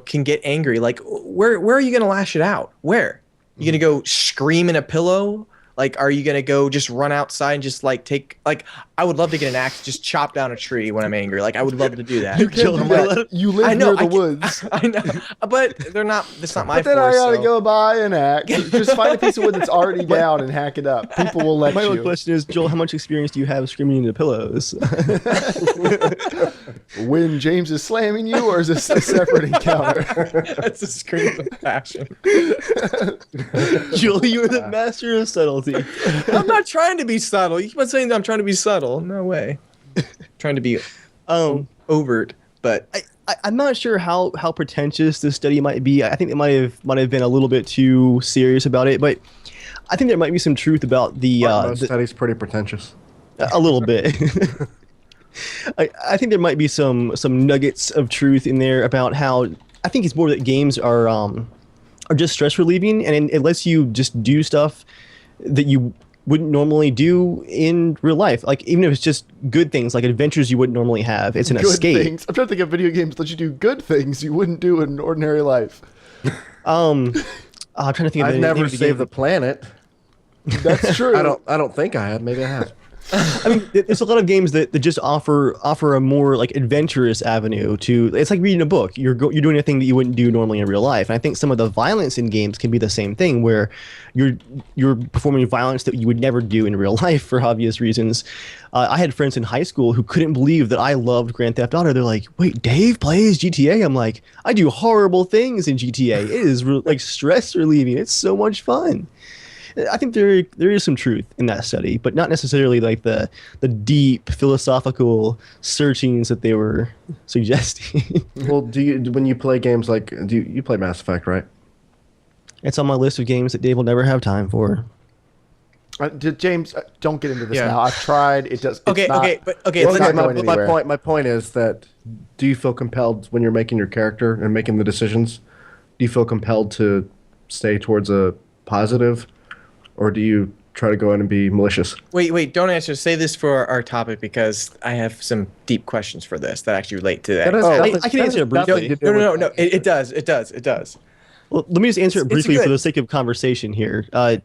can get angry. Like where are you gonna lash it out? Where you gonna go scream in a pillow? Like, are you gonna go just run outside and just like take like? I would love to get an axe, just chop down a tree when I'm angry. Like, I would love to do that. You can't do that. You live near the woods. I know, but they're not. That's not my. But then I force, gotta so- go buy an axe. Just find a piece of wood that's already down and hack it up. People will let My you. only question is, Joel, how much experience do you have screaming into pillows? When James is slamming you, or is this a separate encounter? That's a scream of passion. Joel, you are the master of subtlety. I'm not trying to be subtle. You keep on saying that I'm trying to be subtle. No way. Trying to be overt, but I'm not sure how pretentious this study might be. I think it might have been a little bit too serious about it, but I think there might be some truth about Most studies pretty pretentious. a little bit. I think there might be some nuggets of truth in there about how I think it's more that games are just stress relieving, and it lets you just do stuff that you wouldn't normally do in real life. Like even if it's just good things, like adventures you wouldn't normally have. It's an Good escape. things. I'm trying to think of video games that let you do good things you wouldn't do in ordinary life. I'm trying to think of I've the name never of the saved game. the planet. That's true. I don't think I have. Maybe I have. I mean, there's a lot of games that just offer a more like adventurous avenue to. It's like reading a book. You're doing a thing that you wouldn't do normally in real life. And I think some of the violence in games can be the same thing, where you're performing violence that you would never do in real life for obvious reasons. I had friends in high school who couldn't believe that I loved Grand Theft Auto. They're like, "Wait, Dave plays GTA?" I'm like, "I do horrible things in GTA. It is like stress relieving. It's so much fun." I think there is some truth in that study, but not necessarily like the deep philosophical searchings that they were suggesting. Well, when you play games like you play Mass Effect, right? It's on my list of games that Dave will never have time for. James, don't get into this Yeah. now. I've tried. It does. It's okay, not, okay, but okay. It's Let's, not going anywhere. My point is that do you feel compelled when you're making your character and making the decisions? Do you feel compelled to stay towards a positive, or do you try to go in and be malicious. Wait, don't answer. Say this for our topic because I have some deep questions for this that actually relate to that. I can answer it briefly. No. It does. Well, let me just answer it briefly for the sake of conversation here. I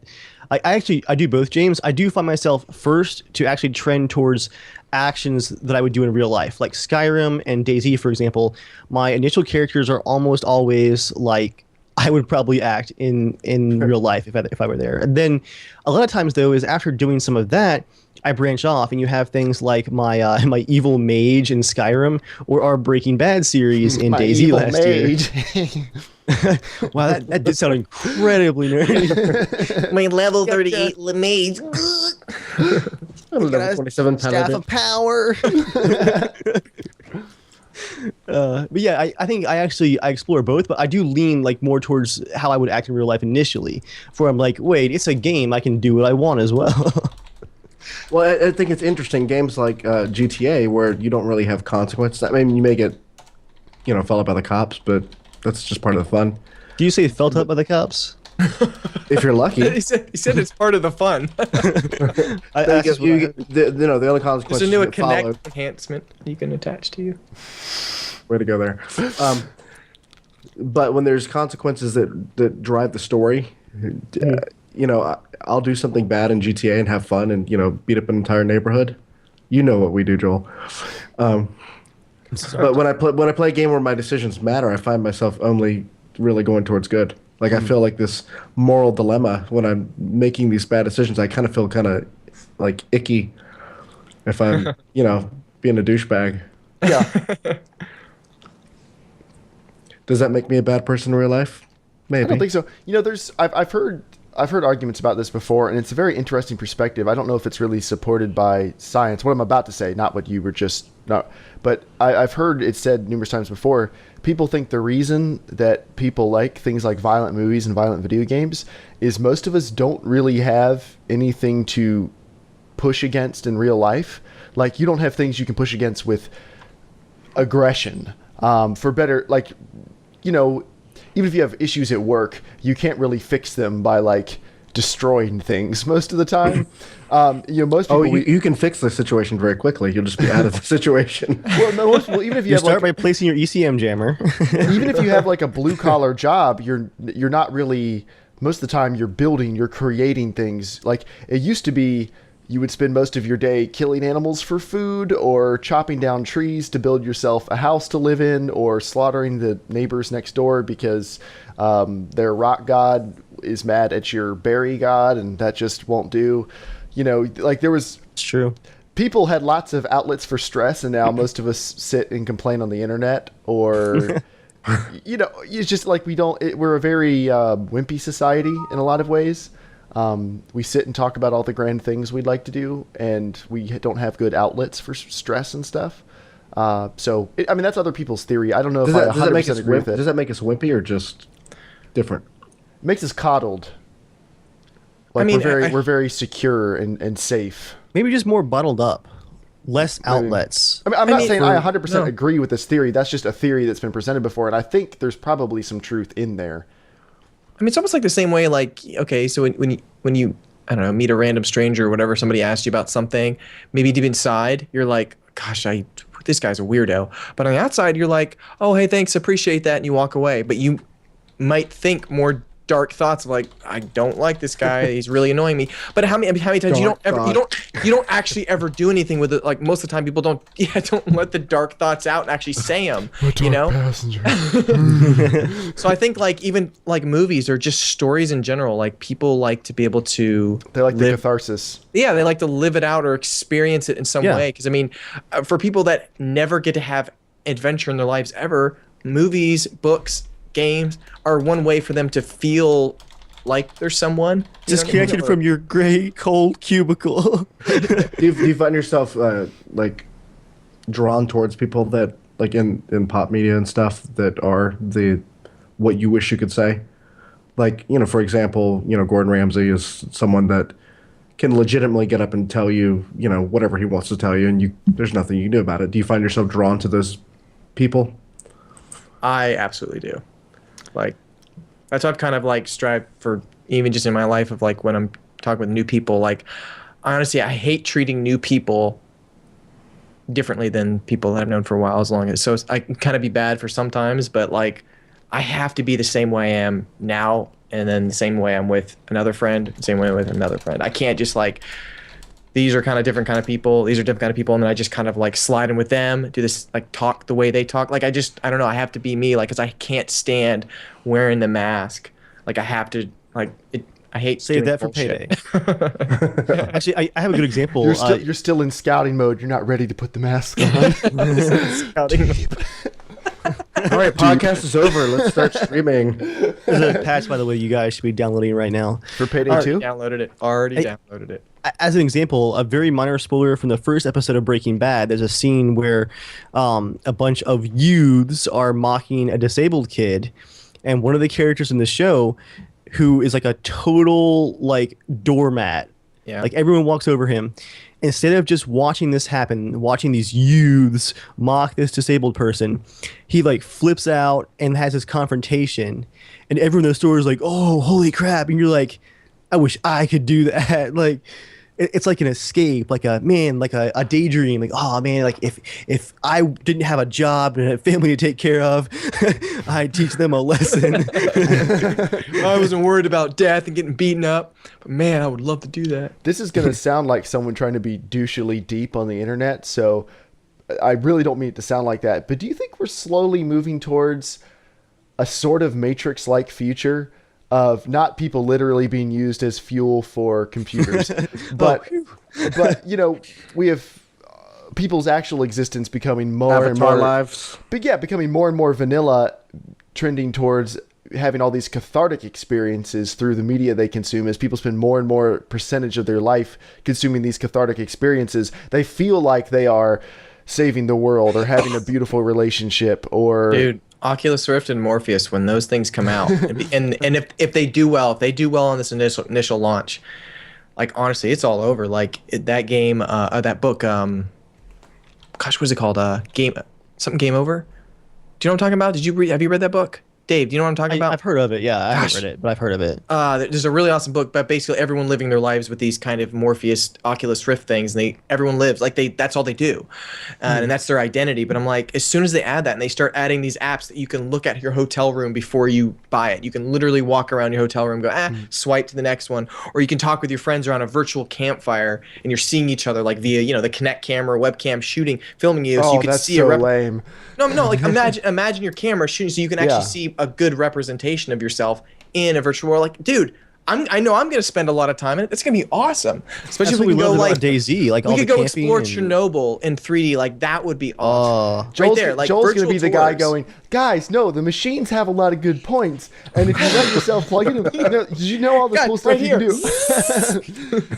do both, James. I do find myself first to actually trend towards actions that I would do in real life, like Skyrim and DayZ, for example. My initial characters are almost always like I would probably act in real life if I were there. And then a lot of times, though, is after doing some of that, I branch off, and you have things like my my evil mage in Skyrim, or our Breaking Bad series in DayZ last year. Wow, that did sound incredibly nerdy. My level 38 mage. Level 27 Staff of power. But yeah, I think I explore both, but I do lean like more towards how I would act in real life initially. For I'm like, wait, it's a game, I can do what I want as well. Well, I think it's interesting. Games like GTA, where you don't really have consequences. I mean, you may get, followed by the cops, but that's just part of the fun. Do you say felt up by the cops? If you're lucky. he said it's part of the fun. The only consequence. There's a new Connect enhancement you can attach to you. Way to go there. But when there's consequences that drive the story, I'll do something bad in GTA and have fun and beat up an entire neighborhood. You know what we do, Joel. But when I play a game where my decisions matter, I find myself only really going towards good. Like I feel like this moral dilemma when I'm making these bad decisions. I kind of feel kind of like icky if I'm being a douchebag. Yeah. Does that make me a bad person in real life? Maybe. I don't think so. I've heard arguments about this before, and it's a very interesting perspective. I don't know if it's really supported by science. What I'm about to say, not what you were just not, but I've heard it said numerous times before. People think the reason that people like things like violent movies and violent video games is most of us don't really have anything to push against in real life. Like you don't have things you can push against with aggression. For better, even if you have issues at work, you can't really fix them by destroying things most of the time. Most people. You can fix the situation very quickly. You'll just be out of the situation. Well, no, most people, even if you start by placing your ECM jammer. Even if you have a blue collar job, you're not really. Most of the time, you're building, you're creating things. Like it used to be. You would spend most of your day killing animals for food or chopping down trees to build yourself a house to live in or slaughtering the neighbors next door because their rock god is mad at your berry god and that just won't do. There was... It's true. People had lots of outlets for stress and now most of us sit and complain on the internet or... it's just we're a very wimpy society in a lot of ways. We sit and talk about all the grand things we'd like to do, and we don't have good outlets for stress and stuff. That's other people's theory. I don't know if I 100% agree with it. Does that make us wimpy or just different? It makes us coddled. We're very secure and safe. Maybe just more bottled up. Less outlets. I'm not saying I 100% agree with this theory. That's just a theory that's been presented before, and I think there's probably some truth in there. I mean, it's almost like the same way, so when you I don't know, meet a random stranger or whatever, somebody asks you about something, maybe deep inside, you're like, gosh, this guy's a weirdo. But on the outside, you're like, oh, hey, thanks, appreciate that, and you walk away. But you might think more dark thoughts of I don't like this guy, he's really annoying me. But how many times you don't actually ever do anything with it? Like most of the time people don't let the dark thoughts out and actually say them, passenger. So I think even movies or just stories in general, people like to be able to the catharsis. Yeah, they like to live it out or experience it in some way. Because I mean, for people that never get to have adventure in their lives ever, movies, books, games are one way for them to feel like there's someone disconnected from your gray, cold cubicle. do you find yourself drawn towards people that in pop media and stuff that are what you wish you could say? For example, Gordon Ramsay is someone that can legitimately get up and tell you, whatever he wants to tell you, and there's nothing you can do about it. Do you find yourself drawn to those people? I absolutely do. That's what I've kind of strived for, even just in my life of when I'm talking with new people. Like, honestly, I hate treating new people differently than people that I've known for a while. I can kind of be bad for sometimes, but like, I have to be the same way I am now, and then the same way I'm with another friend, the same way with another friend. I can't just like, these are kind of different kind of people, these are different kind of people, and then I just kind of like slide in with them, do this, like talk the way they talk. Like I don't know, I have to be me, like, because I can't stand wearing the mask. Like I have to, like, I hate Save that bullshit. for payday. Actually, I have a good example. You're still in scouting mode. You're not ready to put the mask on. Scouting. All right, podcast is over. Let's start streaming. There's a patch, by the way, you guys should be downloading right now. For Payday Already 2? downloaded it. Already downloaded it. As an example, a very minor spoiler from the first episode of Breaking Bad, there's a scene where a bunch of youths are mocking a disabled kid, and one of the characters in the show, who is like a total like doormat, like everyone walks over him. Instead of just watching this happen, watching these youths mock this disabled person, he like flips out and has this confrontation, and everyone in the store is like, "Oh, holy crap!" And you're like, "I wish I could do that." Like, it's like an escape, like a daydream. Like, oh man, like if I didn't have a job and a family to take care of, I'd teach them a lesson. I wasn't worried about death and getting beaten up, but man, I would love to do that. This is going to sound like someone trying to be douchily deep on the internet, so I really don't mean it to sound like that. But do you think we're slowly moving towards a sort of Matrix-like future of not people literally being used as fuel for computers, but you know, we have people's actual existence becoming more Avatar and more lives. But yeah, becoming more and more vanilla, trending towards having all these cathartic experiences through the media they consume. As people spend more and more percentage of their life consuming these cathartic experiences, they feel like they are saving the world or having a beautiful relationship. Or dude, Oculus Rift and Morpheus, when those things come out, and if they do well, on this initial launch, like honestly, it's all over. Like that game, that book, gosh, what is it called? Game Over. Do you know what I'm talking about? Have you read that book? Dave, do you know what I'm talking about? I've heard of it. Yeah, I haven't read it, but I've heard of it. There's a really awesome book about basically everyone living their lives with these kind of Morpheus, Oculus Rift things, and everyone lives like that's all they do, and that's their identity. But I'm like, as soon as they add that and they start adding these apps that you can look at your hotel room before you buy it, you can literally walk around your hotel room, go swipe to the next one, or you can talk with your friends around a virtual campfire, and you're seeing each other like via the Kinect camera, webcam filming you, so you can that's see so lame. No, like imagine your camera shooting, so you can actually see a good representation of yourself in a virtual world. Like, dude, I know I'm gonna spend a lot of time in it. It's gonna be awesome, especially if we can go like DayZ, like we could go explore Chernobyl in 3D. Like that would be awesome. Joel's, right there, like Joel's gonna be the guy tours. going, guys, no, the machines have a lot of good points, and if you let yourself plug in, did you know all the cool stuff you can do?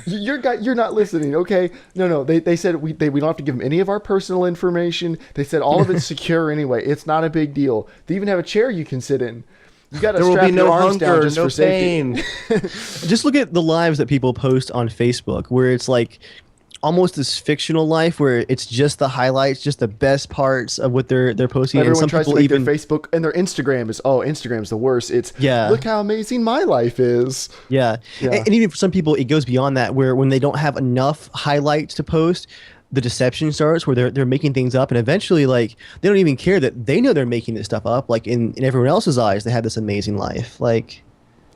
You're not listening, okay? No, they said we don't have to give them any of our personal information. They said all of it's secure anyway. It's not a big deal. They even have a chair you can sit in. You got to strap your arms down just for safety. Just look at the lives that people post on Facebook, where it's like almost this fictional life where it's just the highlights, just the best parts of what they're posting. Everyone and some tries to people make even their Facebook and their Instagram is Instagram's the worst. It's look how amazing my life is. Yeah. And even for some people, it goes beyond that, where when they don't have enough highlights to post, the deception starts, where they're making things up, and eventually like they don't even care that they know they're making this stuff up. Like in everyone else's eyes, they have this amazing life. Like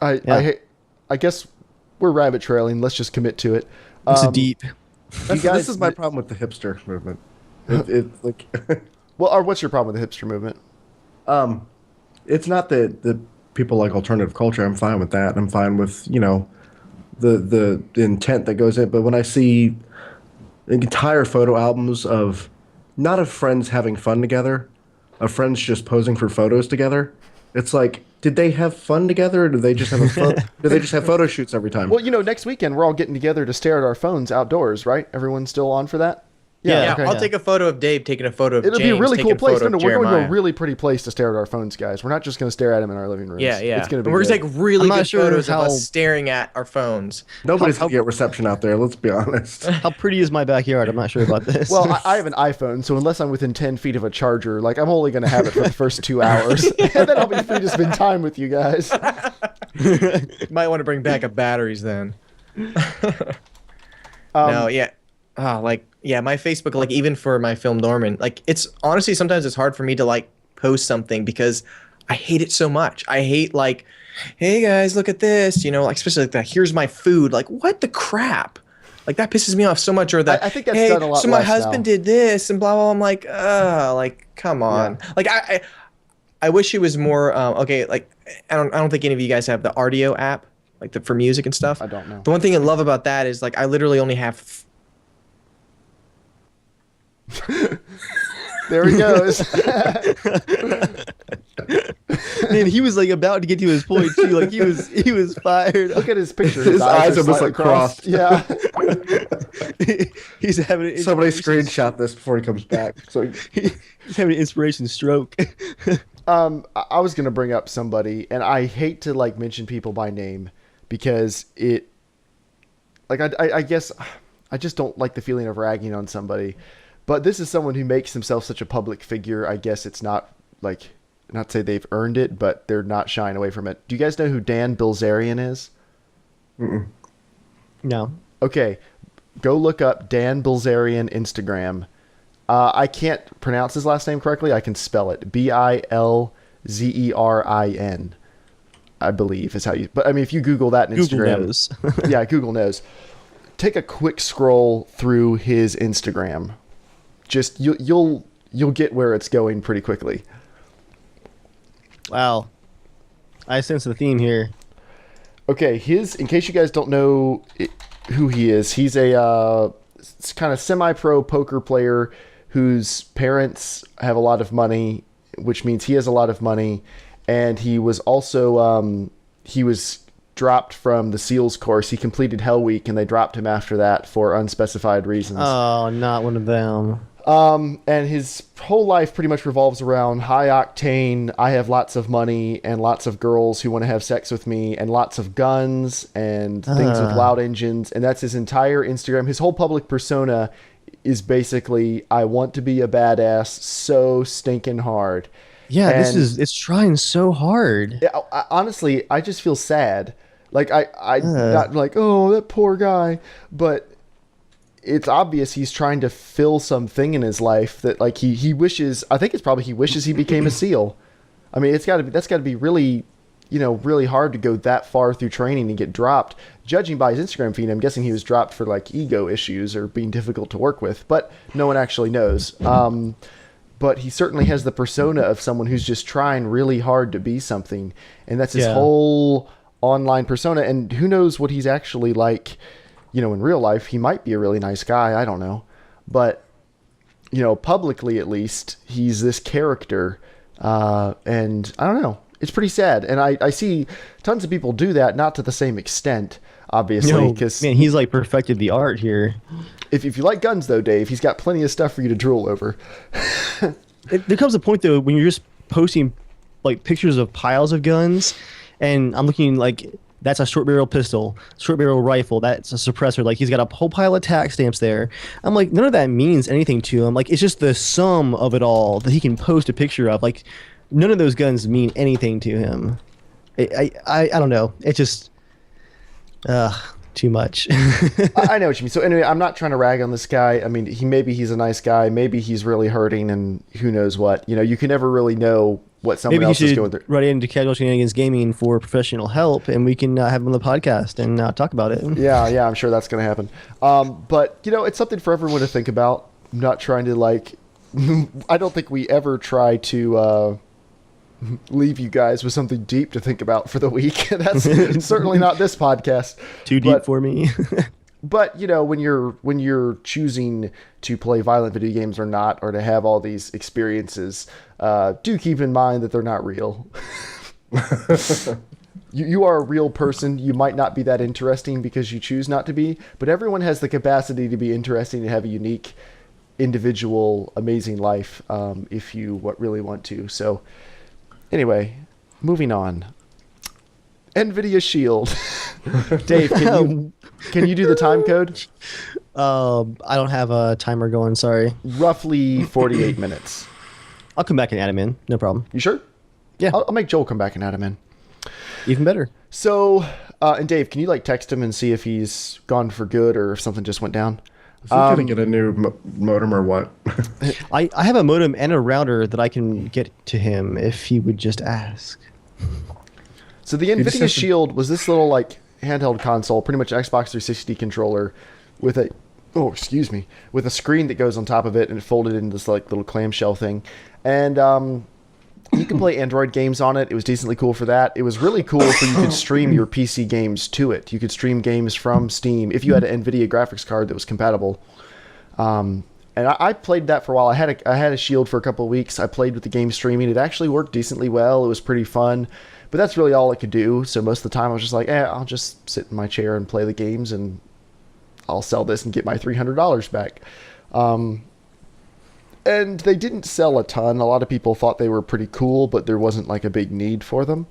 I guess we're rabbit trailing. Let's just commit to it. It's deep. This is my problem with the hipster movement. It's like, well, what's your problem with the hipster movement? It's not that people like alternative culture. I'm fine with that. I'm fine with the intent that goes in. But when I see entire photo albums of not of friends having fun together, of friends just posing for photos together, it's like, did they have fun together, or do they just have photo shoots every time? Well, next weekend we're all getting together to stare at our phones outdoors, right? Everyone's still on for that? Yeah, okay. I'll take a photo of Dave taking a photo of It'll James be a really cool place. No, we're going to Jeremiah. a really pretty place to stare at our phones, guys. We're not just going to stare at them in our living rooms. Yeah. It's going to be We're going to take really good photos of how- us staring at our phones. Nobody's going to get reception out there, let's be honest. How pretty is my backyard? I'm not sure about this. Well, I have an iPhone, so unless I'm within 10 feet of a charger, like I'm only going to have it for the first 2 hours, and then I'll be free to spend time with you guys. Might want to bring backup batteries then. No, yeah. Like, yeah, my Facebook, like, even for my film Norman, like, it's honestly sometimes it's hard for me to like post something because I hate it so much. I hate like, hey guys, look at this, you know, like especially like that. Here's my food. Like, what the crap? Like that pisses me off so much. Or that I think that's hey, done a lot so my less husband now. did this and blah blah. I'm like come on. Yeah. Like I wish it was more. Okay, like I don't think any of you guys have the Rdio app, like for music and stuff. I don't know. The one thing I love about that is like I literally only have. There he goes. Man, he was like about to get to his point too. Like he was fired. Look at his picture. His eyes are just slightly like crossed. Yeah. He's having an Somebody inspiration- screenshot this before he comes back. So He's having an inspiration stroke. I was gonna bring up somebody, and I hate to like mention people by name because it, like I guess I just don't like the feeling of ragging on somebody. But this is someone who makes himself such a public figure. I guess it's not like, not to say they've earned it, but they're not shying away from it. Do you guys know who Dan Bilzerian is? No. Okay, go look up Dan Bilzerian Instagram. I can't pronounce his last name correctly. I can spell it. Bilzerin, I believe is how you. But I mean, if you Google that in Google Instagram, knows. yeah, Google knows. Take a quick scroll through his Instagram. Just you'll get where it's going pretty quickly. Wow. I sense the theme here. Okay, in case you guys don't know who he is, he's a kind of semi-pro poker player whose parents have a lot of money, which means he has a lot of money, and he was also he was dropped from the SEALs course. He completed Hell Week, and they dropped him after that for unspecified reasons. Oh, not one of them. And his whole life pretty much revolves around high octane, I have lots of money and lots of girls who want to have sex with me and lots of guns and things with loud engines. And that's his entire Instagram. His whole public persona is basically, I want to be a badass so stinking hard. Yeah, And it's trying so hard. yeah, honestly, I just feel sad. Like I not like, oh, that poor guy, but it's obvious he's trying to fill something in his life that like he wishes. I think it's probably he wishes he became a SEAL. I mean, that's got to be really, really hard to go that far through training and get dropped. Judging by his Instagram feed, I'm guessing he was dropped for like ego issues or being difficult to work with, but no one actually knows. But he certainly has the persona of someone who's just trying really hard to be something, and that's his whole online persona. And who knows what he's actually like. In real life, he might be a really nice guy. I don't know. But, publicly at least, he's this character. And I don't know. It's pretty sad. And I see tons of people do that, not to the same extent, obviously. Because man, he's like perfected the art here. If you like guns, though, Dave, he's got plenty of stuff for you to drool over. There comes a point, though, when you're just posting like pictures of piles of guns, and I'm looking like... That's a short barrel pistol, short barrel rifle. That's a suppressor. Like he's got a whole pile of tax stamps there. I'm like, none of that means anything to him. Like it's just the sum of it all that he can post a picture of. Like none of those guns mean anything to him. I don't know. It just, too much. I know what you mean. So anyway, I'm not trying to rag on this guy. I mean, maybe he's a nice guy. Maybe he's really hurting, and who knows what. You can never really know what someone else is going through. Write into Casual Shenanigans Gaming for professional help, and we can have him on the podcast and talk about it. Yeah, I'm sure that's going to happen. But it's something for everyone to think about. I'm not trying to like. I don't think we ever try to leave you guys with something deep to think about for the week. That's certainly not this podcast. Too deep for me. But when you're choosing to play violent video games or not, or to have all these experiences, do keep in mind that they're not real. You are a real person. You might not be that interesting because you choose not to be, but everyone has the capacity to be interesting and have a unique, individual, amazing life if you really want to. So, anyway, moving on. Nvidia Shield. Dave, can you do the time code? I don't have a timer going, sorry. Roughly 48 minutes. I'll come back and add him in, no problem. You sure? Yeah. I'll make Joel come back and add him in. Even better. So, and Dave, can you like text him and see if he's gone for good or if something just went down? Is he gonna get a new modem or what? I have a modem and a router that I can get to him if he would just ask. So the Nvidia Shield was this little like handheld console, pretty much Xbox 360 controller with a with a screen that goes on top of it and it folded into this like little clamshell thing. And you can play Android games on it. It was decently cool for that. It was really cool for you could stream your PC games to it. You could stream games from Steam if you had an Nvidia graphics card that was compatible. And I played that for a while. I had a Shield for a couple of weeks. I played with the game streaming. It actually worked decently well. It was pretty fun. But that's really all it could do. So most of the time I was just like, I'll just sit in my chair and play the games and I'll sell this and get my $300 back. And they didn't sell a ton. A lot of people thought they were pretty cool, but there wasn't like a big need for them.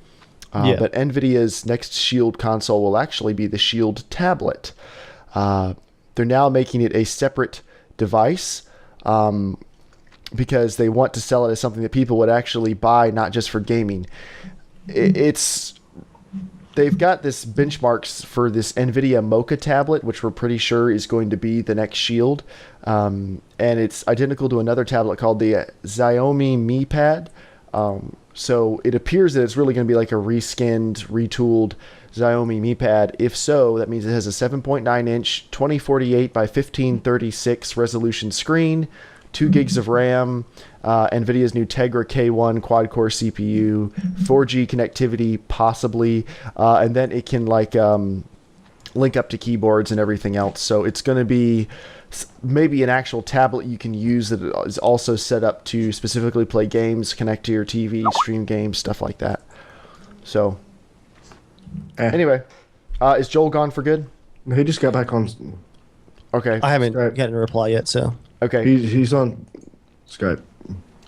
But Nvidia's next Shield console will actually be the Shield tablet. They're now making it a separate device because they want to sell it as something that people would actually buy, not just for gaming. They've got this benchmarks for this Nvidia Mocha tablet, which we're pretty sure is going to be the next Shield. And it's identical to another tablet called the Xiaomi Mi Pad. So it appears that it's really going to be like a reskinned, retooled Xiaomi Mi Pad. If so, that means it has a 7.9-inch 2048 by 1536 resolution screen, 2 gigs of RAM, NVIDIA's new Tegra K1 quad-core CPU, 4G connectivity possibly, and then it can like link up to keyboards and everything else. So it's going to be maybe an actual tablet you can use that is also set up to specifically play games, connect to your TV, stream games, stuff like that. So anyway, is Joel gone for good? He just got back on. Okay. I haven't gotten a reply yet, so. Okay. He's on Skype.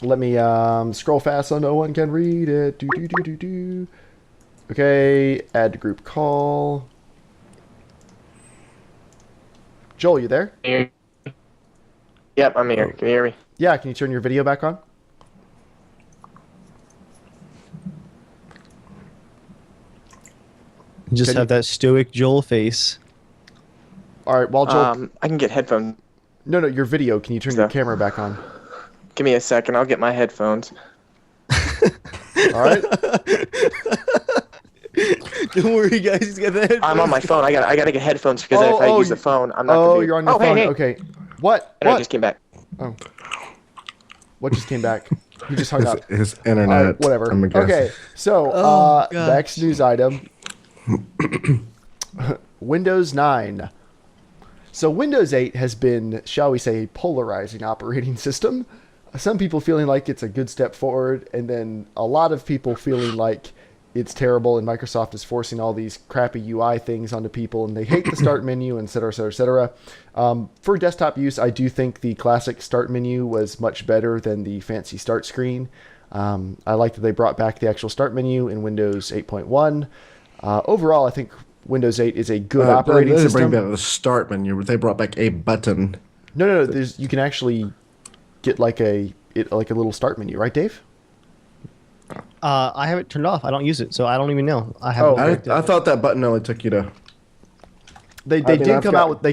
Let me scroll fast so no one can read it. Okay, add to group call. Joel, you there? Yep, I'm here. Can you hear me? Yeah, can you turn your video back on? You just have that stoic Joel face. All right, while Joel... I can get headphones. No, your video. Can you turn your camera back on? Give me a second. I'll get my headphones. All right. Don't worry, guys. He's got the headphones. I'm on my phone. I gotta get headphones because if I use the phone, I'm not gonna be... you're on your phone. Hey. Okay. What? I just came back. Oh. What just came back? You just hung up. His internet. Whatever. I'm guessing. Okay. So, next news item. Windows 9. So Windows 8 has been, shall we say, a polarizing operating system. Some people feeling like it's a good step forward, and then a lot of people feeling like it's terrible, and Microsoft is forcing all these crappy UI things onto people, and they hate the start menu, and et cetera, et cetera, et cetera. For desktop use, I do think the classic start menu was much better than the fancy start screen. I like that they brought back the actual start menu in Windows 8.1. Overall, I think Windows 8 is a good operating they system. They bring back the start menu. They brought back a button. No. You can actually get like a little start menu, right, Dave? I have it turned off. I don't use it, so I don't even know. I thought that button only took you to. They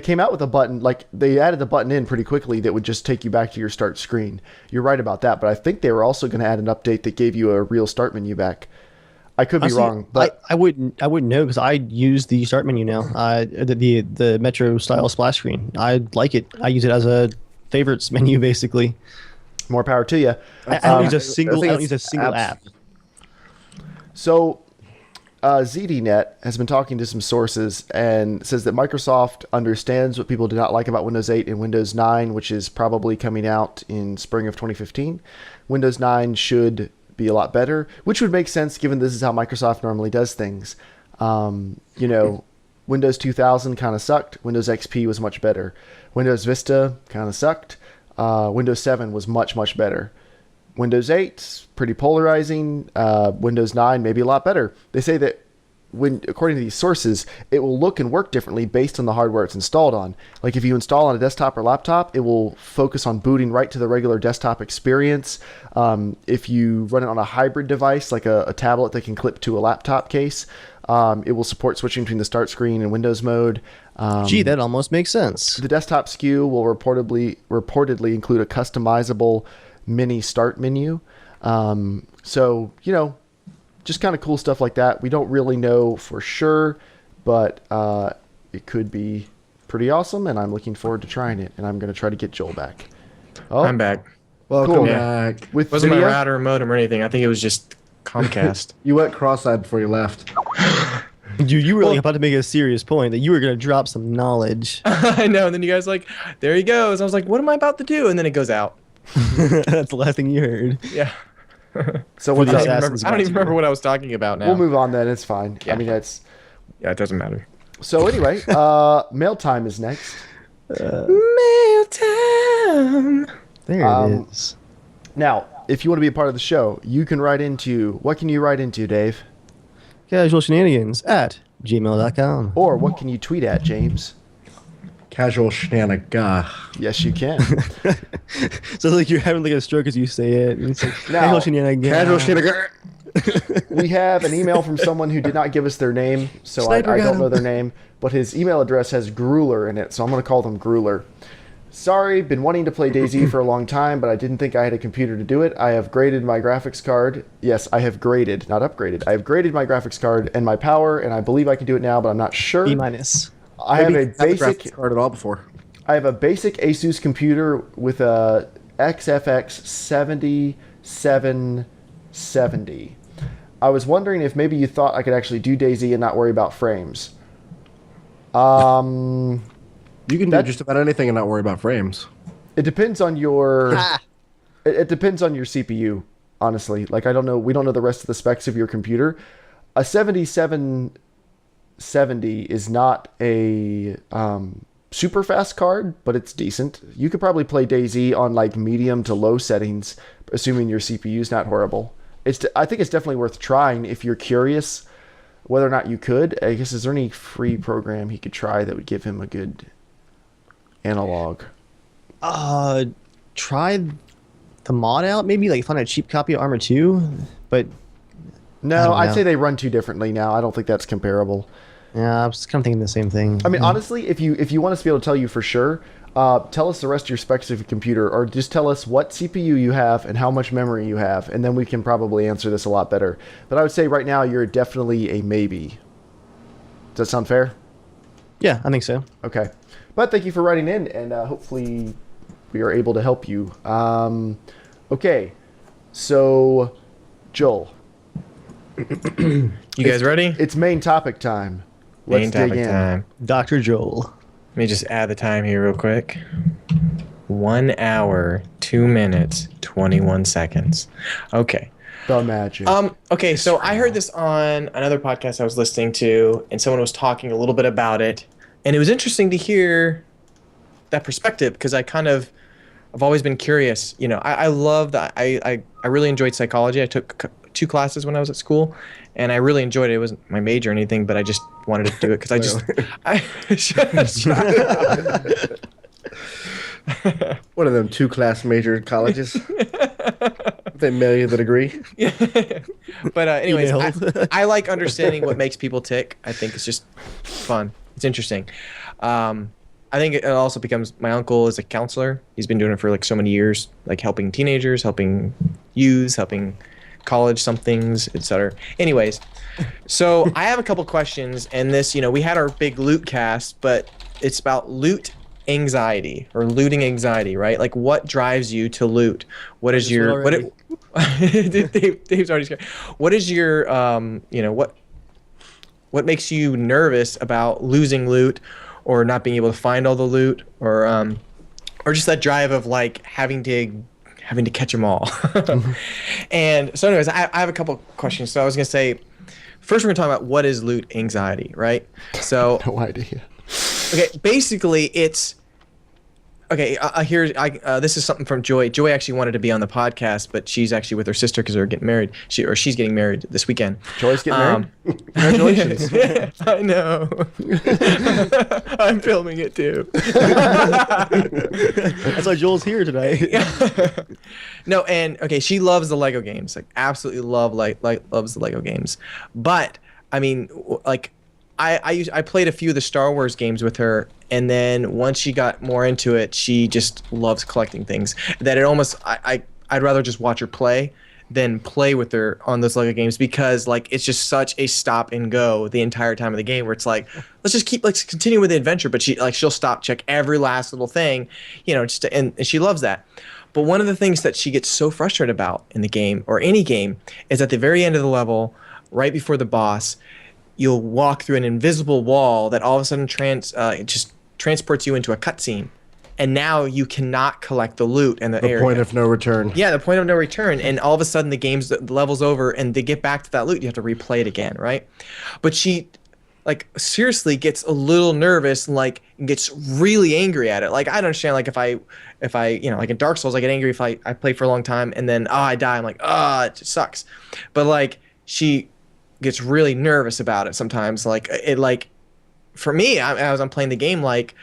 came out with a button, like they added the button in pretty quickly that would just take you back to your start screen. You're right about that, but I think they were also going to add an update that gave you a real start menu back. I could be wrong, but I wouldn't know because I use the start menu now. The Metro style splash screen. I like it. I use it as a favorites menu basically. More power to you. I don't use a single app. So, ZDNet has been talking to some sources and says that Microsoft understands what people do not like about Windows 8 and Windows 9, which is probably coming out in spring of 2015. Windows 9 should be a lot better, which would make sense given this is how Microsoft normally does things. Windows 2000 kind of sucked. Windows XP was much better. Windows Vista kind of sucked. Windows 7 was much, much better. Windows 8, pretty polarizing. Windows 9, maybe a lot better. They say that according to these sources, it will look and work differently based on the hardware it's installed on. Like if you install on a desktop or laptop, it will focus on booting right to the regular desktop experience. If you run it on a hybrid device, like a tablet that can clip to a laptop case, it will support switching between the start screen and Windows mode. Gee, that almost makes sense. The desktop SKU will reportedly include a customizable mini start menu. So, just kind of cool stuff like that. We don't really know for sure, but it could be pretty awesome, and I'm looking forward to trying it, and I'm going to try to get Joel back. Oh, I'm back. Welcome Yeah. back. With Wasn't video? my router or modem or anything. I think it was just Comcast. You went cross-eyed before you left. You were like about to make a serious point that you were going to drop some knowledge. I know. And then you guys like, there he goes. I was like, what am I about to do? And then it goes out. That's the last thing you heard. Yeah. So what's the up? Assassin's I don't even remember what I was talking about now. We'll move on then. It's fine. Yeah. I mean, it's... Yeah, it doesn't matter. So anyway, mail time is next. Mail time. There it is. Now, if you want to be a part of the show, you can write into... What can you write into, Dave? Casual Shenanigans at gmail.com. Or what can you tweet at, James? Casual shenanigans. Yes, you can. So like you're having like a stroke as you say it. And it's like, Now, Casual Shenanigans. Casual shenanigans. We have an email from someone who did not give us their name, so I Sniper got don't him. know their name, but his email address has Grueler in it, so I'm going to call them Grueler. Sorry, been wanting to play DayZ for a long time, but I didn't think I had a computer to do it. I have graded my graphics card. Yes, I have graded, not upgraded. I have graded my graphics card and my power, and I believe I can do it now, but I'm not sure. B minus. I have a basic graphics card at all before. I have a basic Asus computer with a XFX 7770. I was wondering if maybe you thought I could actually do DayZ and not worry about frames. You can do just about anything and not worry about frames. It depends on your it depends on your CPU, honestly. Like we don't know the rest of the specs of your computer. A 7770 is not a super fast card, but it's decent. You could probably play DayZ on like medium to low settings, assuming your CPU is not horrible. I think it's definitely worth trying if you're curious whether or not you could. I guess, is there any free program he could try that would give him a good analog? Try the mod out. Maybe like find a cheap copy of ARMA 2. But No, I'd know. say they run too differently now. I don't think that's comparable. yeah, I was kind of thinking the same thing. I mean, honestly, if you want us to be able to tell you for sure, tell us the rest of your specs of your computer, or just tell us what CPU you have and how much memory you have, and then we can probably answer this a lot better. But I would say right now you're definitely a maybe. Does that sound fair? Yeah, I think so. Okay. But thank you for writing in, and hopefully we are able to help you. Okay. So, Joel. You guys ready? It's main topic time. Let's Main dig topic in. time. Dr. Joel. Let me just add the time here real quick. 1 hour, 2 minutes, 21 seconds. Okay. The magic. Okay, so I heard this on another podcast I was listening to, and someone was talking a little bit about it, and it was interesting to hear that perspective because I've always been curious. I love that. I really enjoyed psychology. I took 2 classes when I was at school, and I really enjoyed it. It wasn't my major or anything, but I just wanted to do it because One of them 2-class major colleges. They mail you the degree. But anyways, Emailed. I like understanding what makes people tick. I think it's just fun. It's interesting. I think it also becomes, my uncle is a counselor. He's been doing it for like so many years, like helping teenagers, helping youths, helping college somethings, etc. Anyways, so I have a couple questions, and this, we had our big loot cast, but it's about loot anxiety or looting anxiety, right? Like, what drives you to loot? What is your Dave's already scared. What is your what makes you nervous about losing loot or not being able to find all the loot, or just that drive of like having to catch them all? And so anyways, I have a couple questions. So I was gonna say, first we're gonna talk about what is loot anxiety, right? So No idea. okay, basically it's Okay, this is something from Joy. Joy actually wanted to be on the podcast, but she's actually with her sister because they're getting married. She's getting married this weekend. Joy's getting married? Congratulations. I know. I'm filming it too. That's why Joel's here today. No, and okay, she loves the Lego games. Like absolutely loves the Lego games. But I mean, like I played a few of the Star Wars games with her, and then once she got more into it, she just loves collecting things. That it almost I'd rather just watch her play than play with her on those Lego games, because like it's just such a stop and go the entire time of the game, where it's like let's continue with the adventure, but she'll stop, check every last little thing, and she loves that. But one of the things that she gets so frustrated about in the game, or any game, is at the very end of the level, right before the boss, you'll walk through an invisible wall that all of a sudden just transports you into a cutscene, and now you cannot collect the loot and the area. Point of no return. Yeah, the point of no return, and all of a sudden the level's over, and to get back to that loot, you have to replay it again, right? But she, like, seriously gets a little nervous, and like gets really angry at it. Like, I don't understand. Like, if I like in Dark Souls, I get angry if I play for a long time and then I die. I'm like, it just sucks. But like she gets really nervous about it sometimes. Like it, like for me, as I'm playing the game, like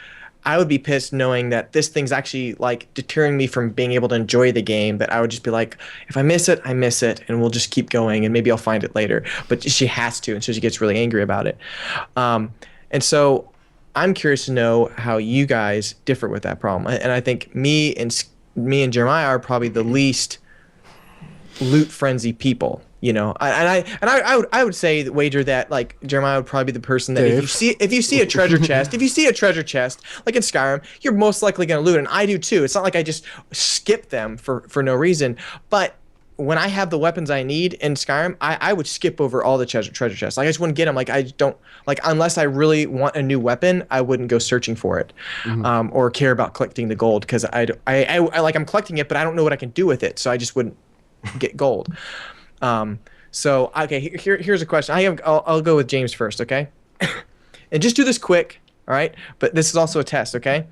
I would be pissed knowing that this thing's actually like deterring me from being able to enjoy the game. That I would just be like, if I miss it, I miss it, and we'll just keep going, and maybe I'll find it later. But she has to, and so she gets really angry about it. And so I'm curious to know how you guys differ with that problem. And I think me and Jeremiah are probably the least loot frenzy people. I would say wager that like Jeremiah would probably be the person that Dave. if you see a treasure chest, like in Skyrim, you're most likely gonna loot, and I do too. It's not like I just skip them for no reason. But when I have the weapons I need in Skyrim, I would skip over all the treasure chests. Like I just wouldn't get them. Like I don't like, unless I really want a new weapon, I wouldn't go searching for it, or care about collecting the gold, because I like, I'm collecting it, but I don't know what I can do with it, so I just wouldn't get gold. So okay, here's a question. I'll go with James first, okay? And just do this quick, all right? But this is also a test, okay?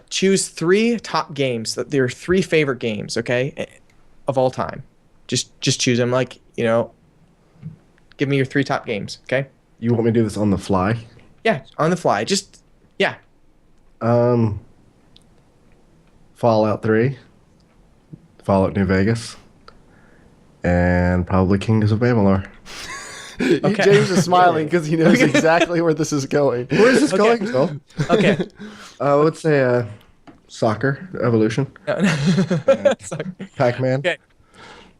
Choose 3 top games, that they're 3 favorite games, okay, of all time. Just choose them, like, give me your 3 top games, okay? You want me to do this on the fly? Yeah, on the fly. Just yeah. Fallout 3, Fallout New Vegas, and probably Kingdoms of Amalur. Okay. James is smiling because he knows exactly where this is going. Where is this going, Phil? Okay. I would say Soccer Evolution. Sorry. Pac-Man. Okay.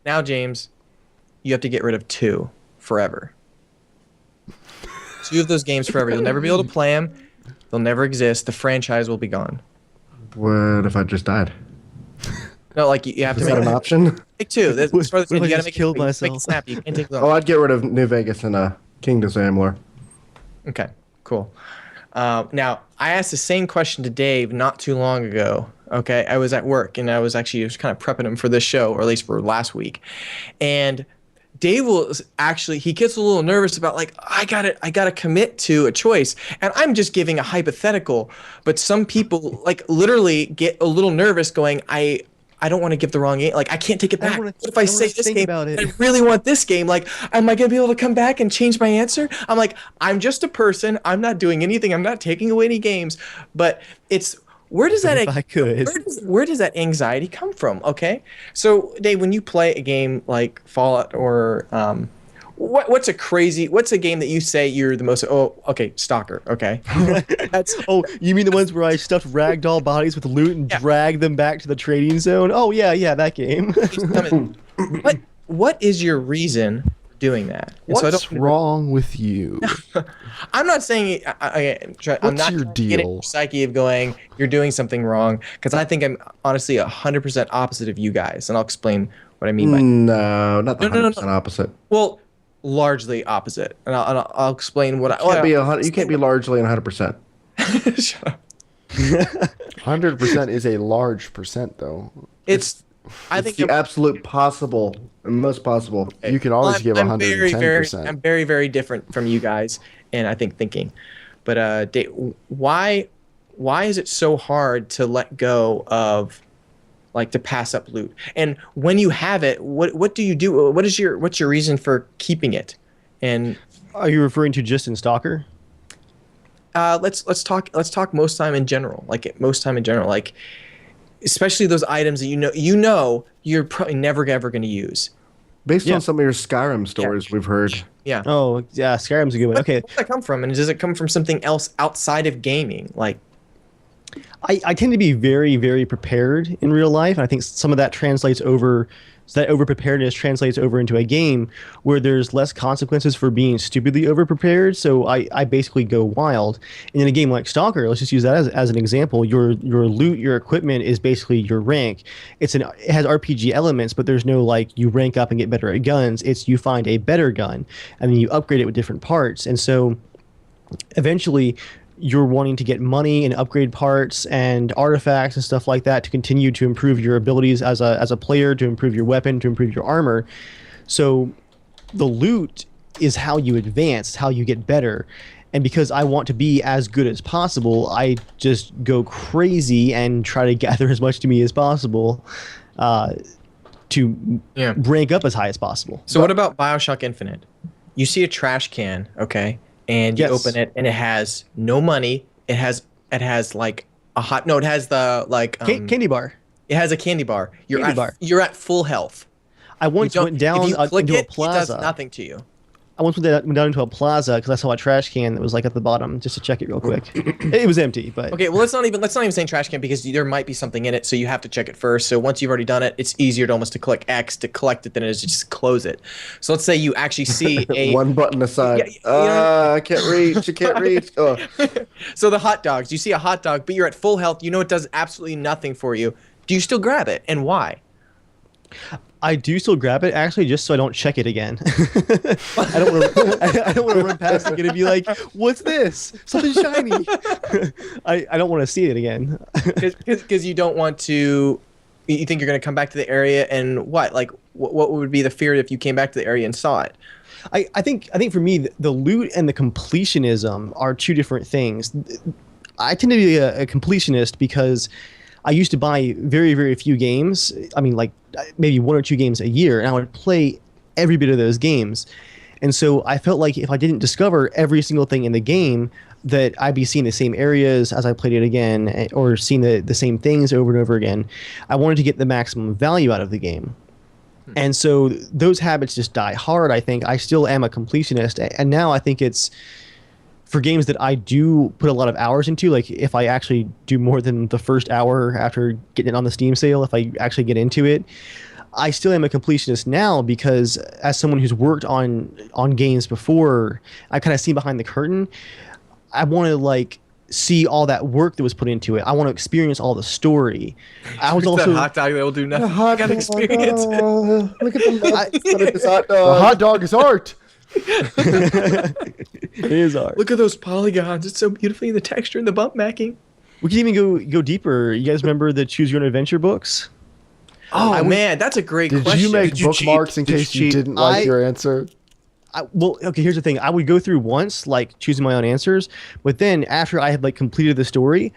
Now, James, you have to get rid of 2 forever. 2 of those games forever. You'll never be able to play them. They'll never exist. The franchise will be gone. What if I just died? No, like you have to Is make that an option? Pick 2. That's What far as if I you gotta just make killed make myself? it snappy. You can't take them. Oh, I'd get rid of New Vegas and Kingdoms of Amalur. Okay, cool. Now, I asked the same question to Dave not too long ago. Okay, I was at work, and I was kind of prepping him for this show, or at least for last week. And Dave he gets a little nervous about, like, I gotta commit to a choice, and I'm just giving a hypothetical. But some people like literally get a little nervous, going, I don't want to give the wrong game. Like, I can't take it back. What if I say this game? I really want this game. Like, am I going to be able to come back and change my answer? I'm like, I'm just a person. I'm not doing anything. I'm not taking away any games. But it's, where does that anxiety come from? Okay. So, Dave, when you play a game like Fallout or what's a game that you say you're the most, Stalker, okay. You mean the ones where I stuffed ragdoll bodies with loot and drag them back to the trading zone? Oh yeah, that game. What is your reason for doing that? What's wrong with you? I'm not saying I'm not your deal? getting your psyche of going, you're doing something wrong, because I think I'm honestly 100% opposite of you guys, and I'll explain what I mean by No, not the 100% opposite. Well, largely opposite, and I'll explain what You can't be largely 100%. Shut up. 100% is a large percent, though. I think the absolute possible, most possible. You can always give 110%. I'm very, very different from you guys, and I think thinking. But Dave, why why is it so hard to let go of, like, to pass up loot? And when you have it, what do you do? What's your reason for keeping it? And Are you referring to just in Stalker? let's talk most time in general. Like most time in general, like especially those items that you know you're probably never ever going to use. Based on some of your Skyrim stories we've heard. Yeah. Oh, yeah, Skyrim's a good one. Okay. Where does that come from? And does it come from something else outside of gaming? Like, I tend to be very, very prepared in real life, and I think some of that translates over. So that over-preparedness translates over into a game where there's less consequences for being stupidly over-prepared. So I basically go wild. And in a game like Stalker, let's just use that as an example. Your loot, your equipment is basically your rank. It has RPG elements, but there's no like you rank up and get better at guns. It's you find a better gun and then you upgrade it with different parts. And so eventually you're wanting to get money and upgrade parts and artifacts and stuff like that to continue to improve your abilities as a player, to improve your weapon, to improve your armor. So the loot is how you advance, how you get better. And because I want to be as good as possible, I just go crazy and try to gather as much to me as possible to rank up as high as possible. so what about BioShock Infinite? You see a trash can, okay? And you open it, and it has no money. It has like a hot. No, it has the like candy bar. It has a candy bar. You're at full health. I once went down into a plaza. It does nothing to you. I once went down into a plaza because I saw a trash can that was like at the bottom just to check it real quick. It was empty, but okay. Well, let's not even say trash can because there might be something in it, so you have to check it first. So once you've already done it, it's easier to almost to click X to collect it than it is to just close it. So let's say you actually see a one button aside. I can't reach. I can't reach. Oh. So the hot dogs. You see a hot dog, but you're at full health. You know it does absolutely nothing for you. Do you still grab it, and why? I do still grab it, actually, just so I don't check it again. I don't want to run past it and be like, "What's this? Something shiny." I don't want to see it again. Because you don't want to. You think you're going to come back to the area, and what? Like, what would be the fear if you came back to the area and saw it? I think for me, the loot and the completionism are two different things. I tend to be a completionist because I used to buy very, very few games. I mean, like maybe one or two games a year, and I would play every bit of those games. And so I felt like if I didn't discover every single thing in the game, that I'd be seeing the same areas as I played it again, or seeing the same things over and over again. I wanted to get the maximum value out of the game. And so those habits just die hard, I think. I still am a completionist, and now I think it's for games that I do put a lot of hours into, like if I actually do more than the first hour after getting it on the Steam sale, if I actually get into it, I still am a completionist now because as someone who's worked on games before, I kind of see behind the curtain. I want to like see all that work that was put into it. I want to experience all the story. I was also that hot dog that will do nothing. I got experience. Look at the hot dog. The hot dog is art. It is art. Look at those polygons. It's so beautifully the texture and the bump macking. We can even go deeper. You guys remember the Choose Your Own Adventure books? Oh man, that's a great question. Did you make bookmarks in case you didn't like your answer? Well, okay, here's the thing. I would go through once, like choosing my own answers, but then after I had like completed the story,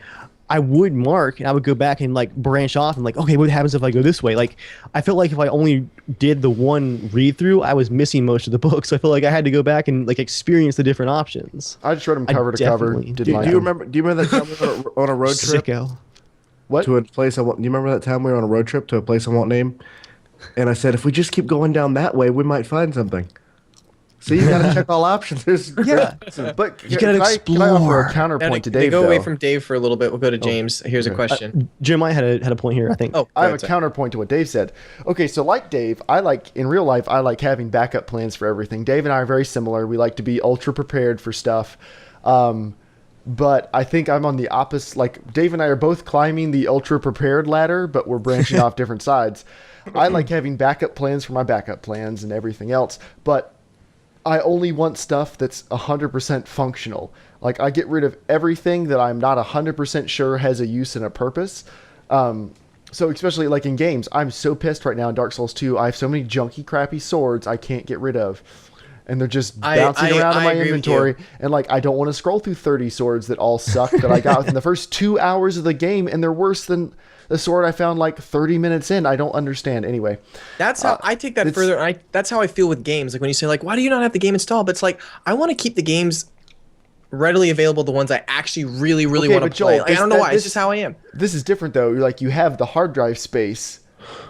I would mark and I would go back and like branch off and like, okay, what happens if I go this way? Like, I felt like if I only did the one read through, I was missing most of the book. So I felt like I had to go back and like experience the different options. I just read them cover to cover. Do you remember that time we were on a road trip? Sicko. What? To a place I won't. Do you remember that time we were on a road trip to a place I won't name? And I said, if we just keep going down that way, we might find something. So you got to check all options. Yeah, but you got to explore. Can I offer a counterpoint to Dave? Go away from Dave for a little bit. We'll go to James. Here's a question. Jeremiah had a point here, I think. Oh, I have a counterpoint to what Dave said. Okay, so like Dave, in real life, I like having backup plans for everything. Dave and I are very similar. We like to be ultra prepared for stuff. But I think I'm on the opposite. Like Dave and I are both climbing the ultra prepared ladder, but we're branching off different sides. I like having backup plans for my backup plans and everything else, but I only want stuff that's 100% functional. Like I get rid of everything that I'm not 100% sure has a use and a purpose. So especially like in games, I'm so pissed right now in Dark Souls 2. I have so many junky, crappy swords I can't get rid of. and they're just bouncing around in my inventory. And like, I don't want to scroll through 30 swords that all suck that I got within the first 2 hours of the game, and they're worse than the sword I found like 30 minutes in. I don't understand. Anyway, that's how I take that further. And that's how I feel with games. Like when you say like, why do you not have the game installed? But it's like, I want to keep the games readily available, the ones I actually really want to play. Like, I don't know why. It's just how I am. This is different though. You're like, you have the hard drive space.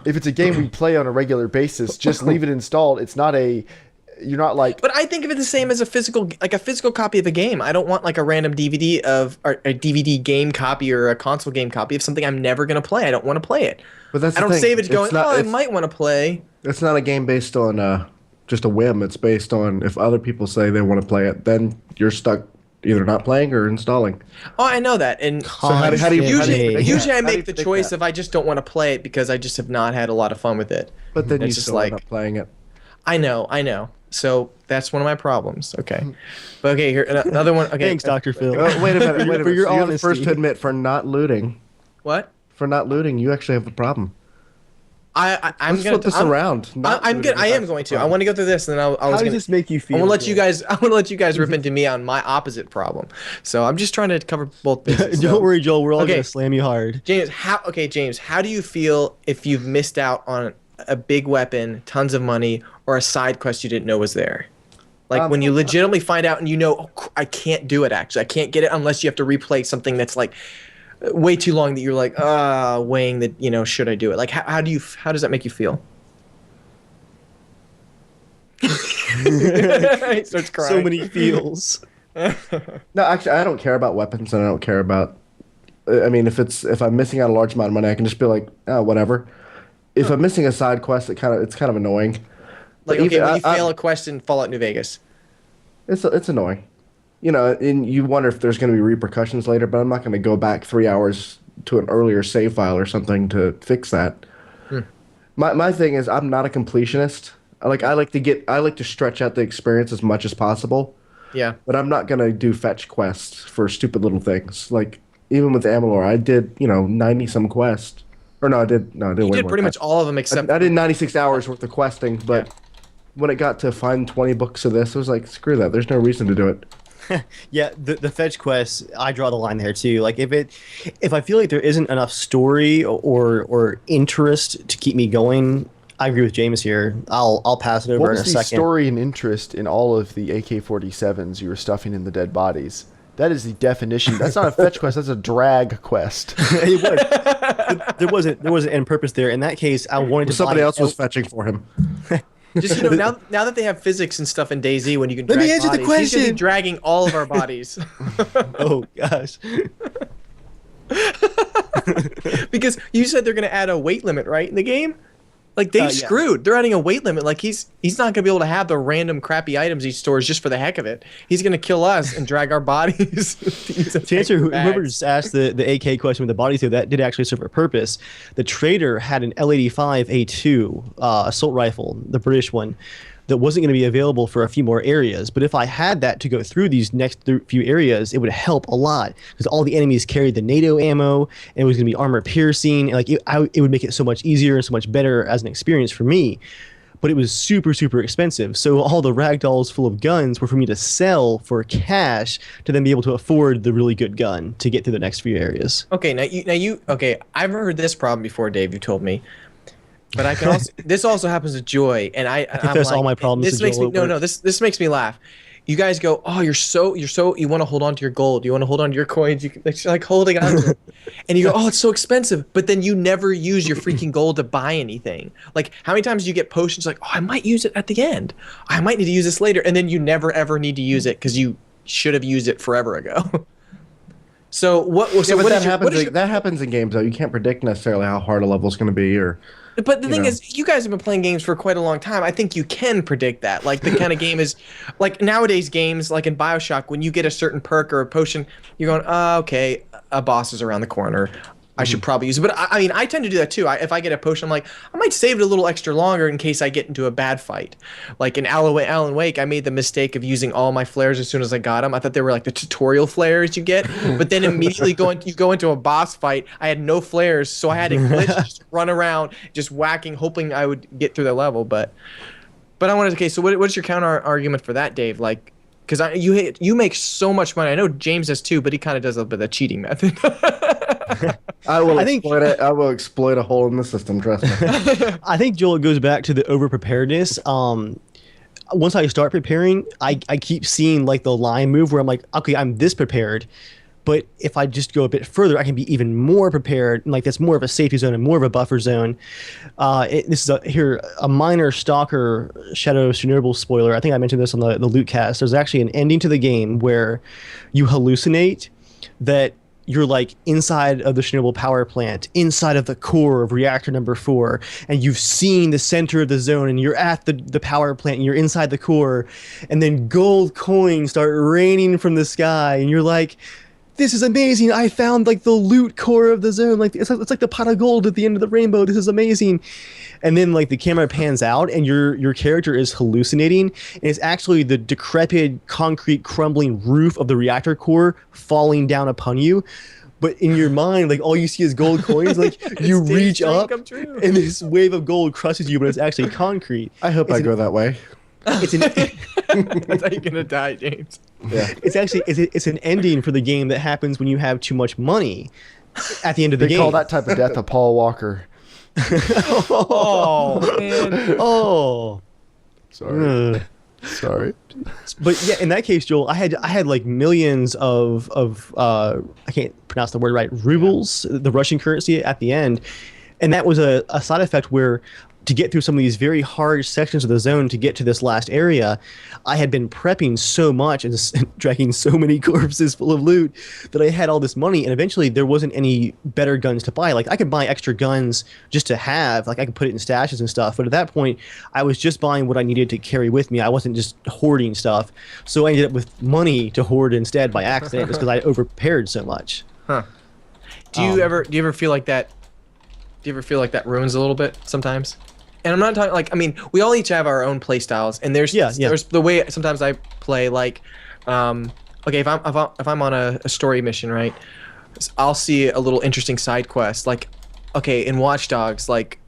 If it's a game we play on a regular basis, just leave it installed. It's not a, you're not like. But I think of it the same as a physical copy of a game. I don't want like a random DVD or a DVD game copy or a console game copy of something I'm never gonna play. I don't want to play it. But that's I don't save it going, I might want to play. It's not a game based on just a whim. It's based on if other people say they want to play it, then you're stuck either not playing or installing. Oh, I know that. And so how do you usually I make the choice if I just don't want to play it because I just have not had a lot of fun with it. But then you still end up playing it. I know. So that's one of my problems. Okay. But okay, here another one. Okay. Thanks, Dr. Phil. Wait a minute. For your so you're the honesty. first to admit for not looting. What? For not looting, you actually have a problem. I'm Let's flip this around. I'm good. I am going to. I want to go through this, and then How does this make you feel? I want to let you guys rip into me on my opposite problem. So I'm just trying to cover both bases. Don't worry, Joel. We're all gonna slam you hard. James, how do you feel if you've missed out on a big weapon, tons of money, or a side quest you didn't know was there? Like when you legitimately find out and you know, oh, I can't do it. Actually, I can't get it unless you have to replay something that's like way too long that you're like weighing that, you know, should I do it? Like how does that make you feel? He starts crying. So many feels. No, actually, I don't care about weapons, and I don't care about. I mean, if I'm missing out a large amount of money, I can just be like, oh, whatever. If I'm missing a side quest, it's kind of annoying. Like, okay, when you fail a quest in Fallout New Vegas, it's annoying. You know, and you wonder if there's going to be repercussions later, but I'm not going to go back 3 hours to an earlier save file or something to fix that. My thing is, I'm not a completionist. I like to stretch out the experience as much as possible. Yeah. But I'm not going to do fetch quests for stupid little things. Like, even with Amalur, I did, 90-some quests. Or no, I did way You did more pretty than much all of them except... I did 96 hours worth of questing, but when it got to find 20 books of this, I was like, screw that. There's no reason to do it. Yeah, the fetch quests, I draw the line there too. Like if I feel like there isn't enough story or interest to keep me going, I agree with James here. I'll pass it over in a second. What was the story and interest in all of the AK-47s you were stuffing in the dead bodies? That is the definition. That's not a fetch quest. That's a drag quest. It was. There wasn't end purpose there. In that case, I wanted to. Somebody else was fetching for him. Just now that they have physics and stuff in DayZ, when you can let drag me answer bodies, the question. He's gonna be dragging all of our bodies. Oh gosh. Because you said they're gonna add a weight limit, right, in the game? Like they screwed. They're adding a weight limit. Like he's not gonna be able to have the random crappy items he stores just for the heck of it. He's gonna kill us and drag our bodies. To answer whoever just asked the AK question with the body through, that did actually serve a purpose. The trader had an L85A2 assault rifle, the British one, that wasn't going to be available for a few more areas. But if I had that to go through these next few areas, it would help a lot because all the enemies carried the NATO ammo, and it was going to be armor piercing. And like it would make it so much easier and so much better as an experience for me. But it was super, super expensive. So all the ragdolls full of guns were for me to sell for cash to then be able to afford the really good gun to get through the next few areas. Okay, now you okay. I've heard this problem before, Dave. You told me. But I can also. This also happens to Joy, and I confess all my problems. This makes me This makes me laugh. You guys go, oh, you're so. You want to hold on to your gold. You want to hold on to your coins. You're like holding on to it, and you go, oh, it's so expensive. But then you never use your freaking gold to buy anything. Like how many times do you get potions? Like, oh, I might use it at the end. I might need to use this later, and then you never ever need to use it because you should have used it forever ago. So what? So what that happens in games though. You can't predict necessarily how hard a level is going to be or. But the thing is, you guys have been playing games for quite a long time. I think you can predict that. Like, the kind of game is... Like, nowadays games, like in Bioshock, when you get a certain perk or a potion, you're going, okay, a boss is around the corner. I should probably use it. But, I mean, I tend to do that, too. If I get a potion, I'm like, I might save it a little extra longer in case I get into a bad fight. Like, in Alan Wake, I made the mistake of using all my flares as soon as I got them. I thought they were like the tutorial flares you get. But then immediately you go into a boss fight. I had no flares, so I had to glitch, just run around, just whacking, hoping I would get through the level. But But I wanted to. Okay, so what's your counter argument for that, Dave? Like, because you make so much money. I know James does too, but he kind of does a bit of the cheating method. I will exploit it. I will exploit a hole in the system. Trust me. I think, Joel, it goes back to the over preparedness. Once I start preparing, I keep seeing like the line move where I'm like, okay, I'm this prepared. But if I just go a bit further, I can be even more prepared. Like that's more of a safety zone and more of a buffer zone. This is a minor Stalker Shadow of Chernobyl spoiler. I think I mentioned this on the loot cast. There's actually an ending to the game where you hallucinate that you're like inside of the Chernobyl power plant, inside of the core of reactor number 4, and you've seen the center of the zone, and you're at the power plant, and you're inside the core, and then gold coins start raining from the sky, and you're like, this is amazing. I found like the loot core of the zone. Like it's like the pot of gold at the end of the rainbow. This is amazing. And then like the camera pans out and your character is hallucinating. And it's actually the decrepit concrete crumbling roof of the reactor core falling down upon you. But in your mind, like all you see is gold coins. Like you reach up and this wave of gold crushes you, but it's actually concrete. I hope I go that way. That's how you're gonna die, James. Yeah. It's an ending for the game that happens when you have too much money at the end of the game. They call that type of death a Paul Walker. Oh man. Oh. Sorry. Sorry. But yeah, in that case, Joel, I had like millions of I can't pronounce the word right, rubles, the Russian currency at the end, and that was a side effect where, to get through some of these very hard sections of the zone to get to this last area, I had been prepping so much and dragging so many corpses full of loot that I had all this money, and eventually there wasn't any better guns to buy. Like I could buy extra guns just to have, like I could put it in stashes and stuff, but at that point I was just buying what I needed to carry with me. I wasn't just hoarding stuff. So I ended up with money to hoard instead by accident just because I over-prepared so much. Huh. Do you ever feel like that? Do you ever feel like that ruins a little bit sometimes? And I'm not talking like, I mean, we all each have our own play styles, and there's the way sometimes I play, like, okay, if I'm on a story mission, right, I'll see a little interesting side quest, like, okay, in Watch Dogs, like,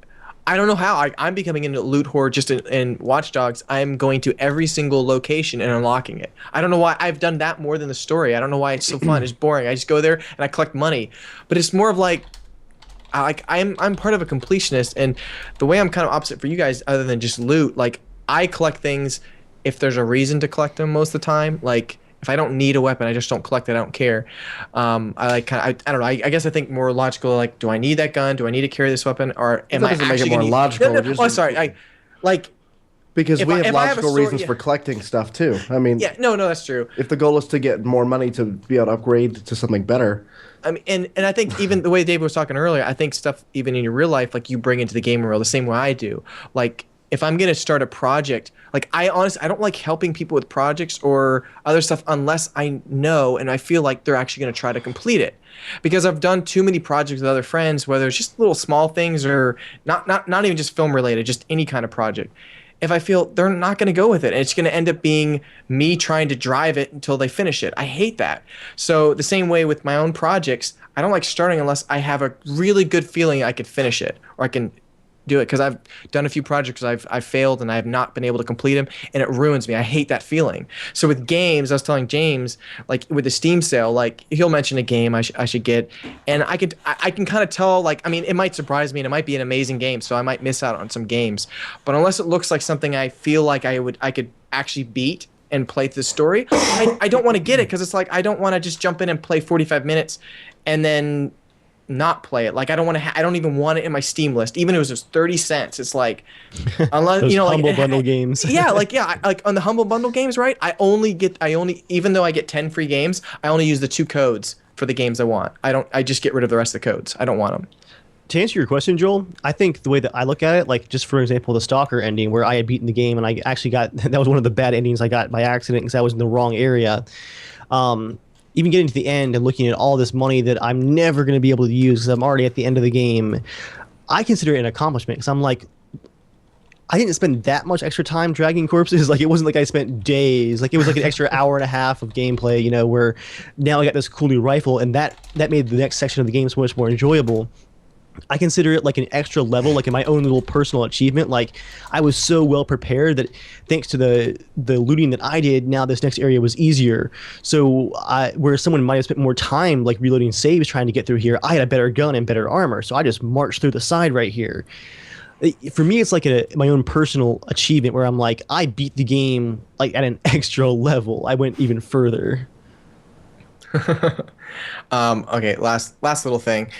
I don't know how I'm becoming into loot hoard just in Watch Dogs. I'm going to every single location and unlocking it. I don't know why. I've done that more than the story. I don't know why it's so fun. It's boring. I just go there and I collect money, but it's more of like I'm part of a completionist, and the way I'm kind of opposite for you guys, other than just loot, like I collect things if there's a reason to collect them most of the time. Like if I don't need a weapon, I just don't collect it. I don't care. I like I don't know. I guess I think more logical. Like, do I need that gun? Do I need to carry this weapon? Or am I actually make it more logical? No, oh, sorry. Because we have logical reasons for collecting stuff too. I mean, no, that's true. If the goal is to get more money to be able to upgrade to something better. I mean, and I think even the way Dave was talking earlier, I think stuff even in your real life, like you bring into the gaming world the same way I do. Like if I'm gonna start a project, like I don't like helping people with projects or other stuff unless I know and I feel like they're actually gonna try to complete it. Because I've done too many projects with other friends, whether it's just little small things or not even just film related, just any kind of project. If I feel they're not going to go with it, and it's going to end up being me trying to drive it until they finish it. I hate that. So the same way with my own projects, I don't like starting unless I have a really good feeling I could finish it or I can do it, because I've done a few projects I've failed and I have not been able to complete them, and it ruins me. I hate that feeling. So with games, I was telling James, like with the Steam sale, like he'll mention a game I should get, and I can kind of tell, like, I mean, it might surprise me and it might be an amazing game, so I might miss out on some games, but unless it looks like something I feel like I could actually beat and play through the story, I don't want to get it, because it's like I don't want to just jump in and play 45 minutes and then not play it. Like I don't even want it in my Steam list, even if it was just 30 cents. It's like, unless those like humble bundle games. like on the humble bundle games, right? I only even though I get 10 free games, I only use the 2 codes for the games I want. I just get rid of the rest of the codes. I don't want them. To answer your question, Joel, I think the way that I look at it, like just for example, the Stalker ending where I had beaten the game and I actually got that was one of the bad endings I got by accident because I was in the wrong area. Even getting to the end and looking at all this money that I'm never going to be able to use because I'm already at the end of the game, I consider it an accomplishment, because I'm like, I didn't spend that much extra time dragging corpses. Like it wasn't like I spent days. Like it was like an extra hour and a half of gameplay, you know, where now I got this cool new rifle, and that made the next section of the game so much more enjoyable. I consider it like an extra level, like in my own little personal achievement. Like I was so well prepared that thanks to the looting that I did, now this next area was easier. So where someone might have spent more time like reloading saves trying to get through here, I had a better gun and better armor. So I just marched through the side right here. For me, it's like my own personal achievement where I'm like, I beat the game like at an extra level. I went even further. Okay, last little thing.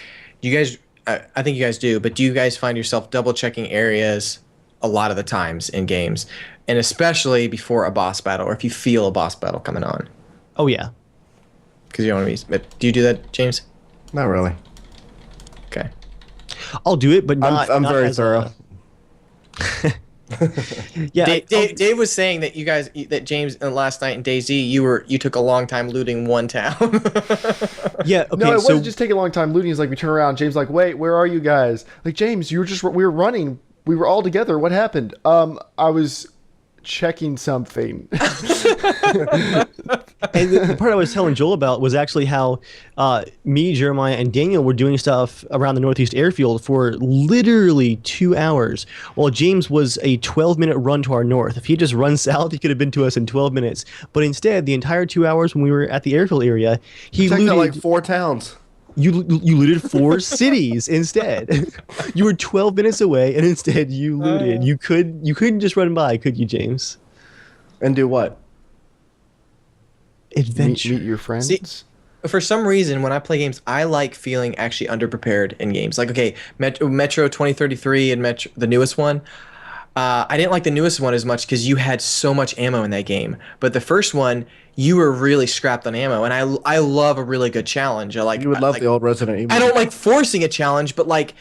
You guys, I think you guys do, but do you guys find yourself double checking areas a lot of the times in games, and especially before a boss battle, or if you feel a boss battle coming on? Oh yeah. Because you don't want to be. But do you do that, James? Not really. Okay. I'll do it, but not. I'm not very as thorough. Yeah, Dave was saying that that James last night in DayZ, you took a long time looting one town. yeah. Okay. No, it so wasn't just taking a long time looting. It's like we turn around, James like, wait, where are you guys? Like, James, we were running. We were all together. What happened? I was checking something. And the part I was telling Joel about was actually how me, Jeremiah, and Daniel were doing stuff around the Northeast Airfield for literally 2 hours, while James was a 12-minute run to our north. If he just run south, he could have been to us in 12 minutes. But instead, the entire 2 hours when we were at the airfield area, he Checked looted out like 4 towns. You looted 4 cities instead. You were 12 minutes away, and instead you looted. You couldn't just run by, could you, James? And do what? Adventure. Meet your friends. See, for some reason, when I play games, I like feeling actually underprepared in games. Like, okay, Metro 2033 and the newest one. I didn't like the newest one as much because you had so much ammo in that game. But the first one, you were really scrapped on ammo, and I love a really good challenge. You would love the old Resident Evil. I don't like forcing a challenge, but like,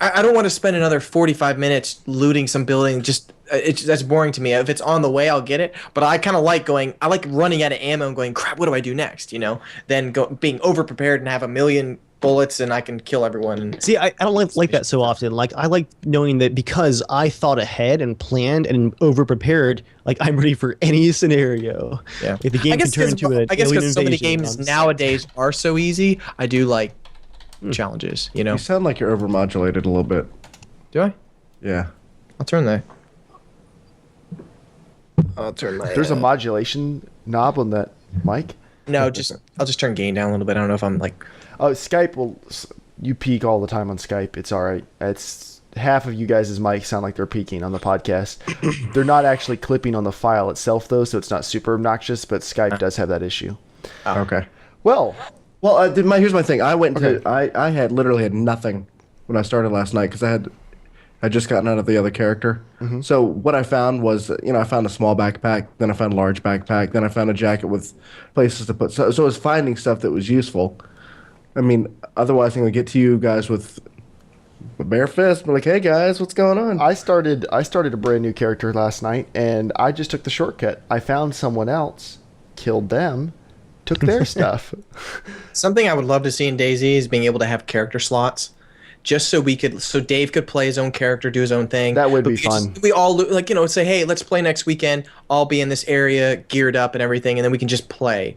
I don't want to spend another 45 minutes looting some building. Just that's boring to me. If it's on the way, I'll get it. But I kind of like I like running out of ammo and going, crap, what do I do next? You know, then being over prepared and have a million bullets and I can kill everyone. See, I don't like that so often. Like, I like knowing that because I thought ahead and planned and over prepared, like I'm ready for any scenario. Yeah. If the game can turn into an I guess alien because so many invasion, games nowadays are so easy, I do like challenges. You know? You sound like you're overmodulated a little bit. Do I? Yeah. I'll turn that. There's a modulation knob on that mic. No, I'll just turn gain down a little bit. I don't know if I'm like. Oh, Skype will. You peak all the time on Skype. It's all right. It's half of you guys' mics sound like they're peaking on the podcast. They're not actually clipping on the file itself though, so it's not super obnoxious. But Skype does have that issue. Oh. Okay. Well, here's my thing. I had literally had nothing when I started last night because I just gotten out of the other character. Mm-hmm. So what I found was, I found a small backpack, then I found a large backpack, then I found a jacket with places to put. So I was finding stuff that was useful. I mean, otherwise I'm gonna get to you guys with a bare fist. I'm like, hey guys, what's going on? I started a brand new character last night, and I just took the shortcut. I found someone else, killed them, took their stuff. Something I would love to see in DayZ is being able to have character slots. Just so Dave could play his own character, do his own thing. That would be fun. We all say, hey, let's play next weekend. I'll be in this area, geared up and everything, and then we can just play.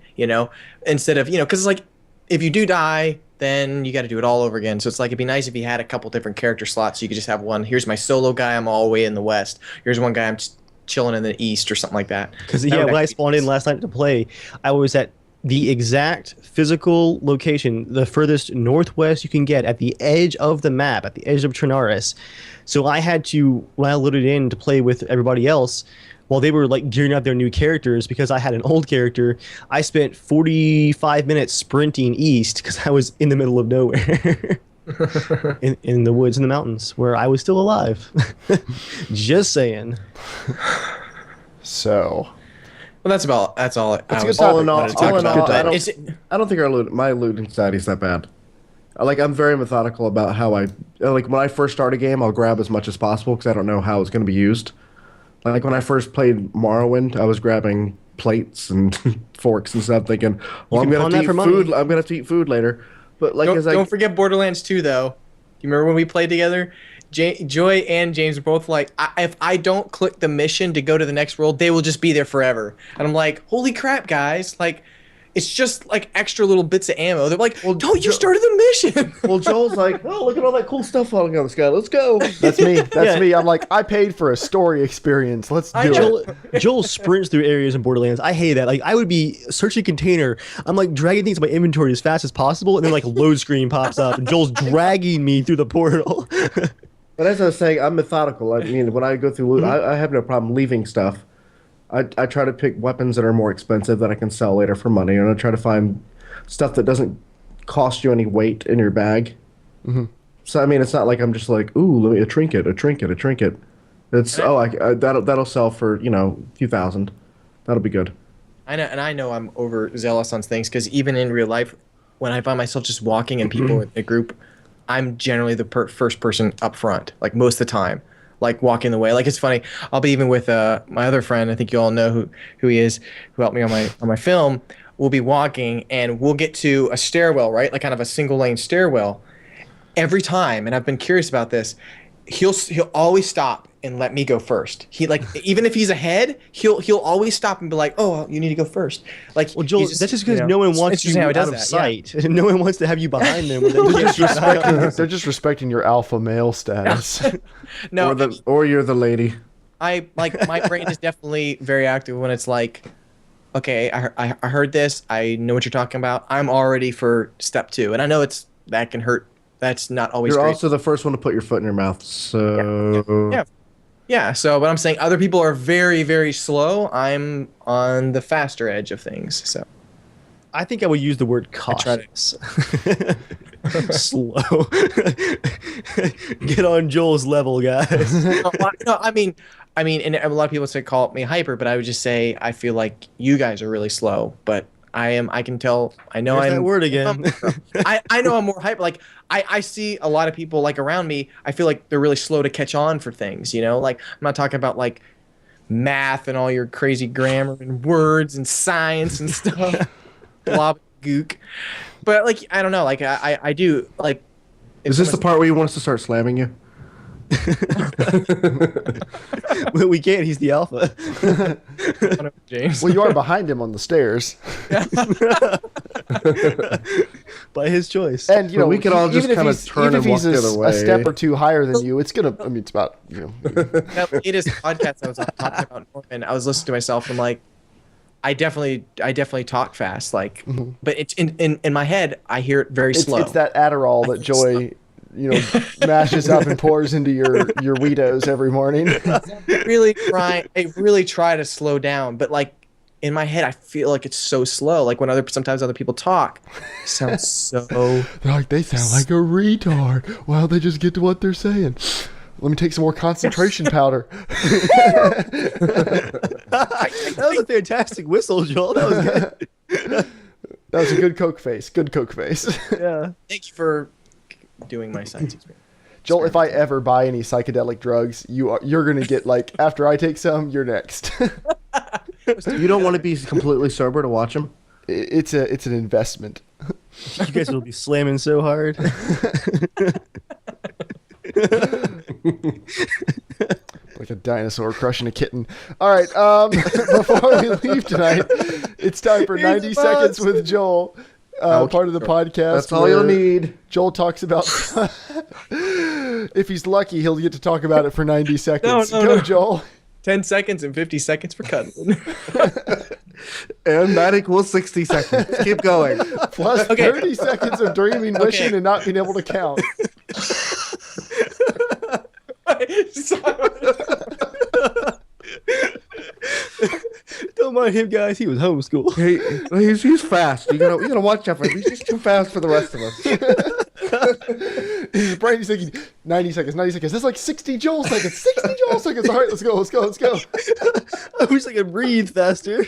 Instead of because it's like if you do die, then you got to do it all over again. So it's like it'd be nice if you had a couple different character slots. So you could just have one. Here's my solo guy. I'm all the way in the west. Here's one guy. I'm just chilling in the east or something like that. Because when I spawned in last night to play, I was at the exact physical location, the furthest northwest you can get at the edge of the map, at the edge of Trinaris. So I had to, when I loaded in to play with everybody else, while they were like gearing up their new characters, because I had an old character, I spent 45 minutes sprinting east because I was in the middle of nowhere. in the woods and the mountains where I was still alive. Just saying. So... Well, that's all. All in all, I don't think my looting society is that bad. I'm very methodical about how when I first start a game, I'll grab as much as possible because I don't know how it's going to be used. Like when I first played Morrowind, I was grabbing plates and forks and stuff, thinking, "Well, I'm going to eat food. I'm going to have to eat food later." But don't forget Borderlands 2, though. Do you remember when we played together? Joy and James are both like, if I don't click the mission to go to the next world, they will just be there forever. And I'm like, holy crap, guys! Like, it's just like extra little bits of ammo. They're like, Well, "Don't you started the mission?" Well, Joel's like, oh, look at all that cool stuff falling out of the sky. Let's go. That's me. That's Yeah. me. I'm like, I paid for a story experience. Let's do it. Joel sprints through areas in Borderlands. I hate that. Like, I would be searching container. I'm like dragging things to my inventory as fast as possible, and then like a load screen pops up, and Joel's dragging me through the portal. But as I was saying, I'm methodical. I mean, when I go through loot, I have no problem leaving stuff. I try to pick weapons that are more expensive that I can sell later for money, and I try to find stuff that doesn't cost you any weight in your bag. Mm-hmm. So I mean, it's not like I'm just like, ooh, let me a trinket. It's that'll sell for a few thousand. That'll be good. I know I'm overzealous on things because even in real life, when I find myself just walking and people in a group, I'm generally the first person up front, like most of the time, like walking the way. Like it's funny. I'll be even with my other friend. I think you all know who he is, who helped me on my film. We'll be walking and we'll get to a stairwell, right? Like kind of a single lane stairwell. Every time, and I've been curious about this, he'll always stop and let me go first. He like even if he's ahead, he'll always stop and be like, "Oh, you need to go first." Like, Well, Joel, that's just because no one wants you out of sight. No one wants to have you behind them. They're just respecting your alpha male status. No, or you're the lady. my brain is definitely very active when it's like, okay, I heard this. I know what you're talking about. I'm already for step 2, and I know that can hurt. That's not always. You're great. also the first one to put your foot in your mouth. So yeah. So, but I'm saying other people are very, very slow. I'm on the faster edge of things. So, I think I would use the word cautious. Slow. Get on Joel's level, guys. no, I mean, and a lot of people call me hyper, but I would just say I feel like you guys are really slow, but I can tell. I know There's that word again. I know I'm more hyper. Like I see a lot of people like around me. I feel like they're really slow to catch on for things. Like I'm not talking about like math and all your crazy grammar and words and science and stuff. Blah gook. But like I don't know. Like I do like. Is this the part where you want us to start slamming you? We can't. He's the alpha. James. Well, you are behind him on the stairs. By his choice. And we could all just kind of turn and walk the other way. A step or two higher than you, it's gonna. I mean, it's about That latest podcast I was talking about Norman, I was listening to myself and like, I definitely talk fast, like, but it's in my head. I hear it very slow. It's that Adderall that Joy, mashes up and pours into your Weedos every morning. I really try to slow down, but like in my head, I feel like it's so slow. Like when sometimes other people talk, it sounds so. They're like, they sound like a retard. Well, they just get to what they're saying. Let me take some more concentration powder. That was a fantastic whistle, Joel. That was good. That was a good Coke face. Good Coke face. Yeah. Thank you for doing my science experiment. Joel, if I ever buy any psychedelic drugs, you're gonna get like after I take some, you're next. You don't want to be completely sober to watch them? It's an investment. You guys will be slamming so hard. Like a dinosaur crushing a kitten. All right, before we leave tonight, it's time for 90 Seconds with Joel, part of the podcast. That's all you'll need. Joel talks about... If he's lucky, he'll get to talk about it for 90 seconds. Go, Joel. 10 seconds and 50 seconds for cuddling. And that equals 60 seconds. Keep going. Plus 30 seconds of dreaming, wishing, and not being able to count. Don't mind him, guys. He was homeschooled. Hey, he's fast. You gotta watch out for him. He's just too fast for the rest of us. His brain is thinking 90 seconds, 90 seconds. That's like 60 Joel seconds. 60 Joel seconds. All right, let's go. I wish I could breathe faster.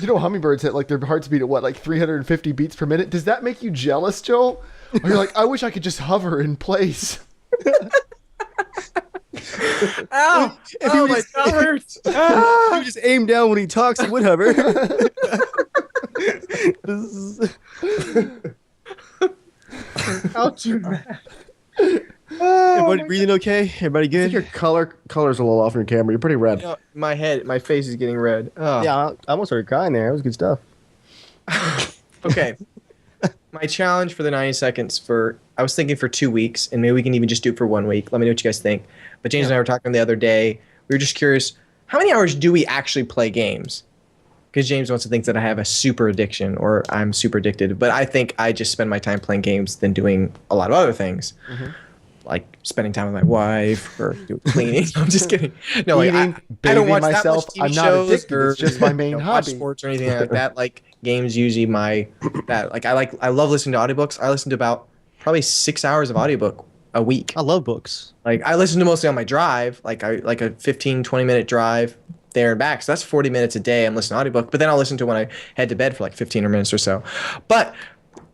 Hummingbirds hit like their hearts beat at what, like 350 beats per minute? Does that make you jealous, Joel? Or you're like, I wish I could just hover in place. Ow! My stomach hurts. If you just aim down when he talks, he would hover. How too bad. Everybody breathing okay? Everybody I think good? your color's a little off on your camera. You're pretty red. You know, my face is getting red. Oh. Yeah, I almost started crying there. It was good stuff. Okay. My challenge for the 90 seconds I was thinking for 2 weeks, and maybe we can even just do it for 1 week. Let me know what you guys think. But James and I were talking the other day. We were just curious, how many hours do we actually play games? Because James wants to think that I have a super addiction or I'm super addicted. But I think I just spend my time playing games than doing a lot of other things. Mm-hmm. Like spending time with my wife or cleaning. I'm just kidding. No, like, I don't watch myself. that much TV I'm not shows addicted. or It's just my main watch hobby. Sports or anything like that. Like games usually I love listening to audiobooks. I listen to about probably 6 hours of audiobook a week. I love books. Like I listen to mostly on my drive, like a 15, 20-minute drive there and back. So that's 40 minutes a day I'm listening to audiobook. But then I'll listen to when I head to bed for like 15 minutes or so. But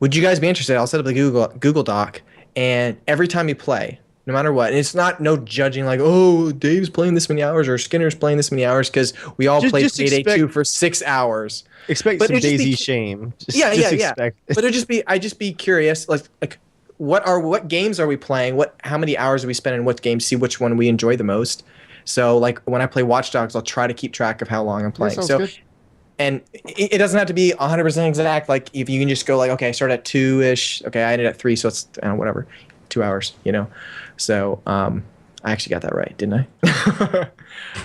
would you guys be interested? I'll set up the Google Doc, and every time you play, no matter what, and it's no judging like, oh, Dave's playing this many hours or Skinner's playing this many hours, because we all played Payday 2 for 6 hours. Expect some DayZ shame. Yeah. But I'd just be curious, like what games are we playing? How many hours are we spending in what games? See which one we enjoy the most. So like when I play Watch Dogs, I'll try to keep track of how long I'm playing. So good. And it doesn't have to be 100% exact. Like if you can just go like, okay, I started at 2-ish. Okay, I ended at 3, so it's whatever, 2 hours, So I actually got that right, didn't I?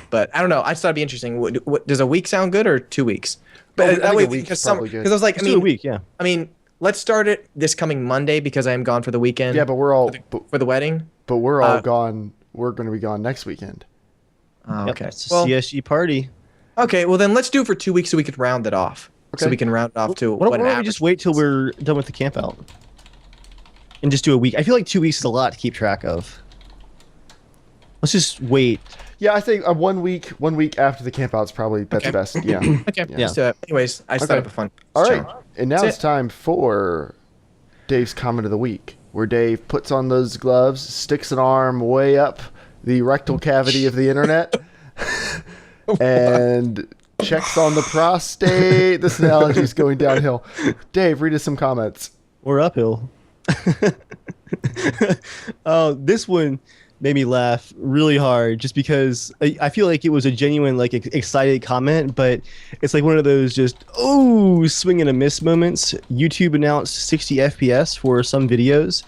But I don't know. I just thought it'd be interesting. What does a week sound good or 2 weeks? But that way, because I was like, a week, yeah. I mean, let's start it this coming Monday because I am gone for the weekend. Yeah, but we're all for the wedding. But we're all gone. We're going to be gone next weekend. Oh, okay. It's a CSG party. Okay, well then let's do it for 2 weeks so we can round it off. Okay. So we can round it off to why don't we just wait till we're done with the camp out and just do a week? I feel like 2 weeks is a lot to keep track of. Let's just wait. Yeah, I think 1 week after the camp out's probably that's best. Yeah. Okay. Yeah. So, anyways, I set up a fun. All right, and now it's time for Dave's comment of the week, where Dave puts on those gloves, sticks an arm way up the rectal cavity of the internet, and checks on the prostate. This analogy is going downhill. Dave, read us some comments. We're uphill. This one made me laugh really hard just because I feel like it was a genuine, like, excited comment, but it's like one of those just, swing and a miss moments. YouTube announced 60 FPS for some videos.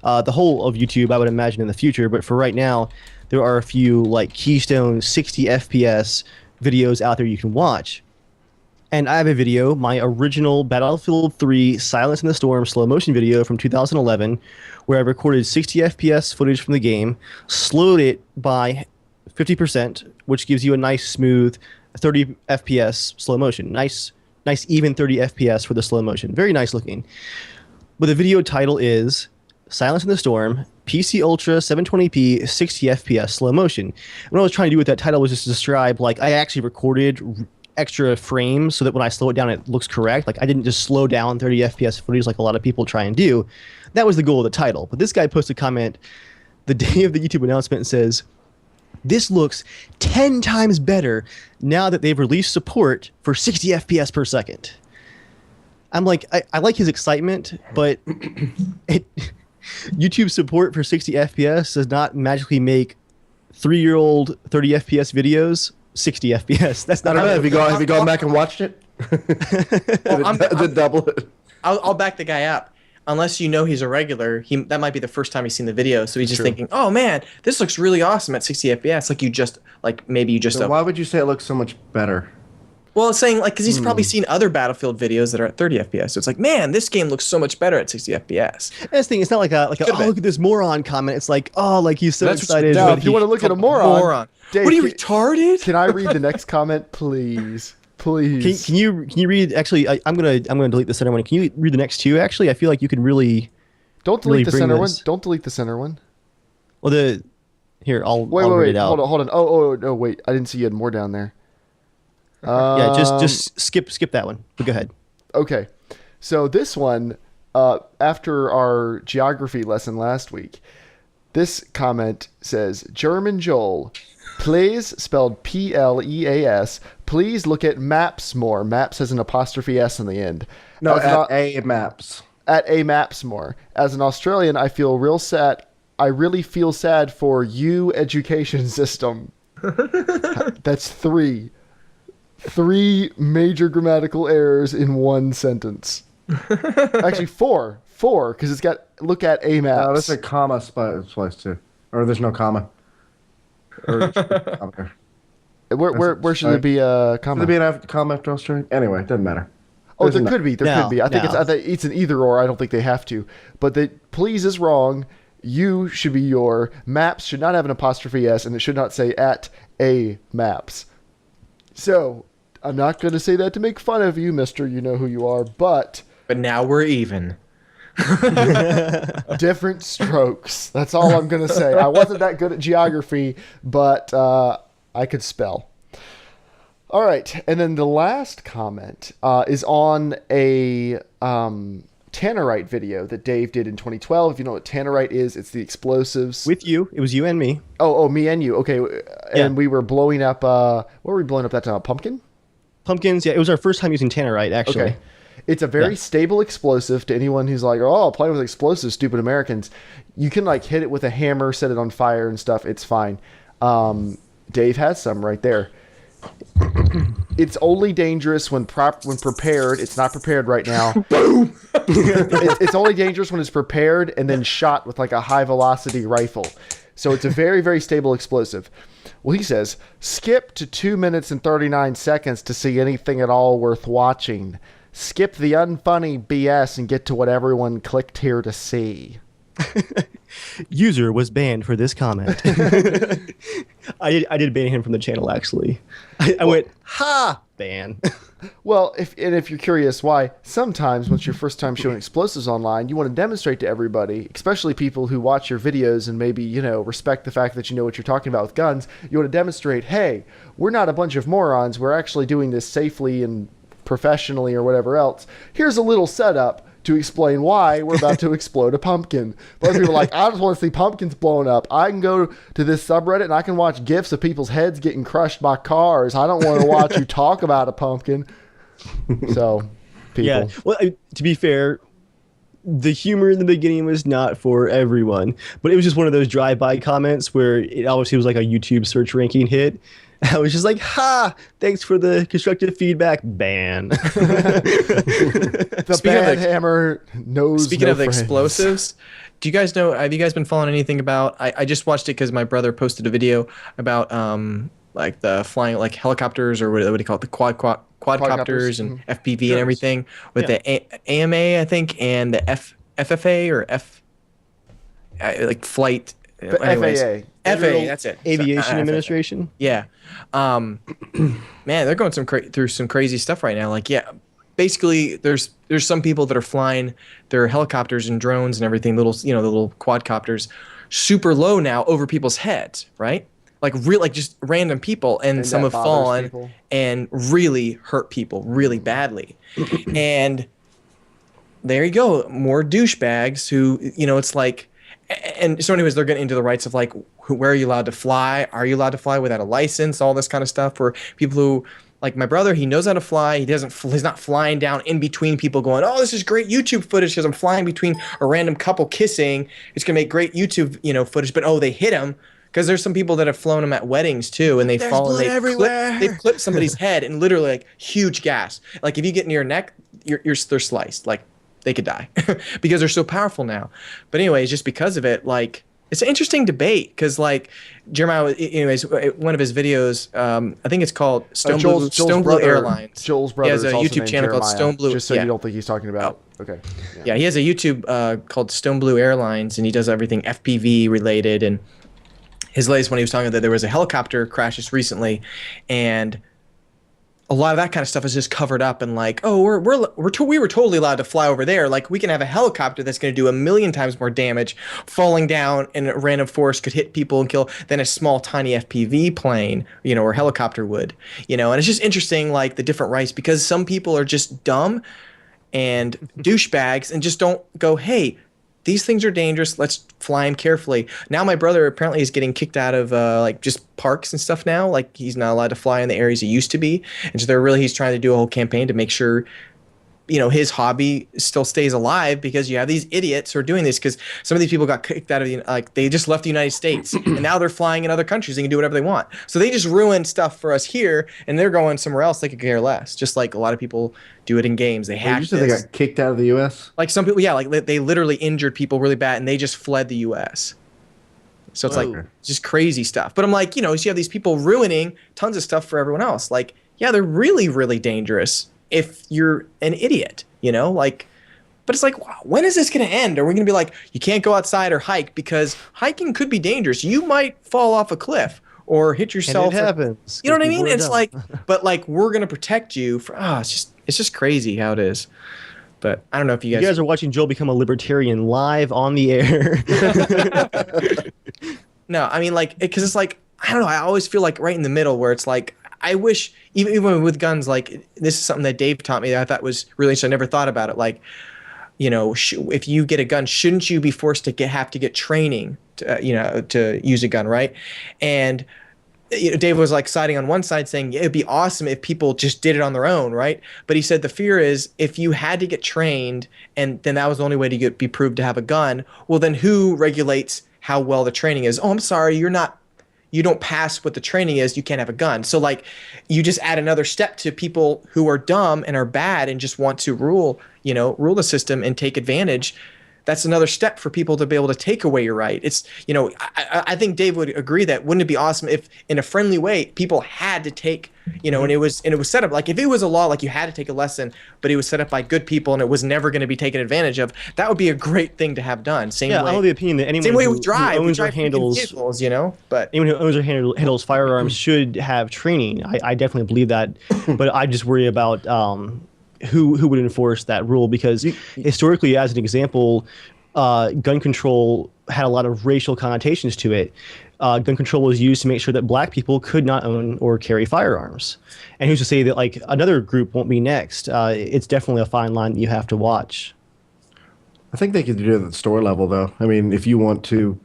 The whole of YouTube, I would imagine, in the future, but for right now, there are a few, like, Keystone 60 FPS videos out there you can watch. And I have a video, my original Battlefield 3 Silence in the Storm slow motion video from 2011, where I recorded 60 FPS footage from the game, slowed it by 50%, which gives you a nice smooth 30 FPS slow motion. Nice even 30 FPS for the slow motion. Very nice looking. But the video title is Silence in the Storm, PC Ultra 720p 60 FPS slow motion. And what I was trying to do with that title was just to describe, like, I actually recorded extra frames so that when I slow it down, it looks correct. Like, I didn't just slow down 30 FPS footage like a lot of people try and do. That was the goal of the title. But this guy posted a comment the day of the YouTube announcement and says, "This looks 10 times better now that they've released support for 60 FPS per second." I'm like, I like his excitement, but YouTube support for 60 FPS does not magically make 3-year-old 30 FPS videos 60 FPS. That's not. I don't know. Have you gone back and watched it? Well, double it. I'll back the guy up. Unless he's a regular, that might be the first time he's seen the video, so he's just thinking, "Oh man, this looks really awesome at 60 FPS." Maybe you just. So why would you say it looks so much better? Well, it's saying, like, because he's probably seen other Battlefield videos that are at 30 FPS. So it's like, man, this game looks so much better at 60 FPS. And this thing, it's not like a look at this moron comment. It's like, like he's so excited. Now, if you want to look at a moron. Dave, what are you, retarded? Can I read the next comment, please? Please. Can you read? Actually, I'm gonna delete the center one. Can you read the next two? Actually, I feel like you can really. Don't delete the center one. Don't delete the center one. Well, I'll read it out. Hold on. Oh, no, wait. I didn't see you had more down there. Yeah, just skip that one. But go ahead. Okay, so this one, after our geography lesson last week, this comment says, German Joel, please, spelled Pleas, please look at maps more. Maps has an apostrophe S in the end. No, at A maps. At A maps more. As an Australian, I feel real sad. I really feel sad for you, education system. That's 3. 3 major grammatical errors in one sentence. Actually, 4. 4, because it's got look at AMAPs. No, there's a comma spliced too. Or there's no comma. Or comma there. Where should there be a comma? Should there be a comma after string? Anyway, it doesn't matter. Oh, there could be. There could be. I think it's an either or. I don't think they have to. But the please is wrong. You should be your. Maps should not have an apostrophe S, and it should not say at a maps. So I'm not going to say that to make fun of you, Mister. You know who you are. But now we're even. Different strokes. That's all I'm going to say. I wasn't that good at geography, but I could spell. All right, and then the last comment is on a Tannerite video that Dave did in 2012. If you know what Tannerite is, it's the explosives. With you. It was you and me. Oh, me and you. Okay, and we were blowing up, what were we blowing up that time? Pumpkin? Pumpkins, yeah. It was our first time using Tannerite, actually. Okay. It's a very stable explosive to anyone who's like, oh, playing with explosives, stupid Americans. You can like hit it with a hammer, set it on fire and stuff. It's fine. Dave has some right there. It's only dangerous when prepared. It's not prepared right now. Boom! It's only dangerous when it's prepared and then shot with like a high velocity rifle. So it's a very, very stable explosive. Well, he says, skip to 2 minutes and 39 seconds to see anything at all worth watching. Skip the unfunny BS and get to what everyone clicked here to see. User was banned for this comment. I did ban him from the channel, actually. I went, ha, ban. Well, if you're curious why, sometimes once your first time showing explosives online, you want to demonstrate to everybody, especially people who watch your videos and maybe, respect the fact that you know what you're talking about with guns. You want to demonstrate, hey, we're not a bunch of morons. We're actually doing this safely and professionally or whatever else. Here's a little setup to explain why we're about to explode a pumpkin. But people are like, I just want to see pumpkins blown up. I can go to this subreddit and I can watch GIFs of people's heads getting crushed by cars. I don't want to watch you talk about a pumpkin. So, people. Yeah. Well, to be fair, the humor in the beginning was not for everyone, but it was just one of those drive-by comments where it obviously was like a YouTube search ranking hit. I was just like, ha, thanks for the constructive feedback. Ban. The bad hammer knows Speaking of explosives, do you guys know, have you guys been following anything about, I just watched it because my brother posted a video about like the flying like helicopters or what do you call it, the quadcopters and FPV and everything with the AMA, I think, and the FFA or like flight. Anyways, FAA, that's it. Aviation Administration. Yeah, man, they're going through some crazy stuff right now. Like, yeah, basically, there's some people that are flying their helicopters and drones and everything, the little quadcopters, super low now over people's heads, right? Like just random people, and some have fallen and really hurt people really badly. And there you go, more douchebags who, it's like. And so anyways, they're getting into the rights of like, where are you allowed to fly? Are you allowed to fly without a license? All this kind of stuff for people who, like my brother, he knows how to fly. He's not flying down in between people going, oh, this is great YouTube footage because I'm flying between a random couple kissing. It's going to make great YouTube, footage. But, they hit him because there's some people that have flown him at weddings too. And they've fallen. They've clipped somebody's head and literally like huge gas. Like if you get near your neck, they're sliced. Like, they could die because they're so powerful now. But anyways, just because of it, like, it's an interesting debate because, like, Jeremiah, anyways, one of his videos, I think it's called Stone Blue Airlines. Joel's brother. He has a YouTube channel called Stone Blue. Just so you don't think he's talking about. Okay. Yeah, he has a YouTube called Stone Blue Airlines, and he does everything FPV related. And his latest one, he was talking that there was a helicopter crash just recently, and a lot of that kind of stuff is just covered up and like, oh, we were totally allowed to fly over there. Like we can have a helicopter that's going to do 1,000,000 times more damage falling down in a random forest could hit people and kill than a small tiny FPV plane, or helicopter would, and it's just interesting, like the different rights, because some people are just dumb and douchebags and just don't go, hey, these things are dangerous. Let's fly them carefully. Now my brother apparently is getting kicked out of like just parks and stuff now. Like he's not allowed to fly in the areas he used to be. And so he's trying to do a whole campaign to make sure his hobby still stays alive because you have these idiots who are doing this, because some of these people got kicked out of they just left the United States and now they're flying in other countries and can do whatever they want. So they just ruined stuff for us here, and they're going somewhere else they could care less. Just like a lot of people do it in games. They hack. You said they got kicked out of the U.S.? Like some people, yeah, like they literally injured people really bad and they just fled the U.S. So it's like just crazy stuff. But I'm like, so you have these people ruining tons of stuff for everyone else. Like, yeah, they're really, really dangerous if you're an idiot, but it's like, wow, when is this going to end? Are we going to be like, you can't go outside or hike because hiking could be dangerous. You might fall off a cliff or hit yourself. And it happens. You know what I mean? It's like, but like, we're going to protect you for, it's just crazy how it is. But I don't know if you guys are watching Joel become a libertarian live on the air. No, I mean, like, because it's like, I don't know. I always feel like right in the middle where it's like, I wish, even with guns, like, this is something that Dave taught me that I thought was really interesting. I never thought about it. Like, if you get a gun, shouldn't you be forced to have to get training to use a gun, right? And Dave was like siding on one side saying, yeah, it'd be awesome if people just did it on their own, right? But he said the fear is if you had to get trained and then that was the only way to be proved to have a gun, well, then who regulates how well the training is? Oh, I'm sorry, you don't pass what the training is, you can't have a gun. So like you just add another step to people who are dumb and are bad and just want to rule the system and take advantage. That's another step for people to be able to take away your right. It's, I think Dave would agree that wouldn't it be awesome if in a friendly way people had to take, and it was set up like if it was a law like you had to take a lesson, but it was set up by good people and it was never going to be taken advantage of. That would be a great thing to have done. Same way. I'm of the opinion that anyone who owns or handles vehicles, but anyone who owns or handles firearms should have training. I definitely believe that, but I just worry about who would enforce that rule, because historically, as an example, gun control had a lot of racial connotations to it. Gun control was used to make sure that black people could not own or carry firearms. And who's to say that like another group won't be next? It's definitely a fine line that you have to watch. I think they could do it at the store level, though. I mean, if you want to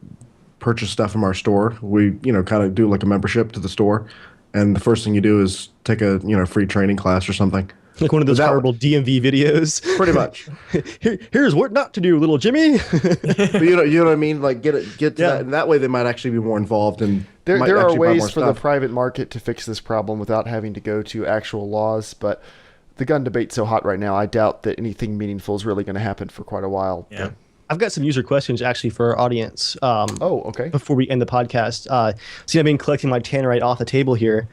purchase stuff from our store, we kind of do like a membership to the store, and the first thing you do is take a free training class or something. Like one of those horrible DMV videos. Pretty much. Here's what not to do, little Jimmy. But you know what I mean? Like get to that, and that way they might actually be more involved. And there are ways for the private market to fix this problem without having to go to actual laws. But the gun debate's so hot right now, I doubt that anything meaningful is really going to happen for quite a while. Yeah. I've got some user questions actually for our audience. Okay. Before we end the podcast, see, I've been collecting my tannerite off the table here.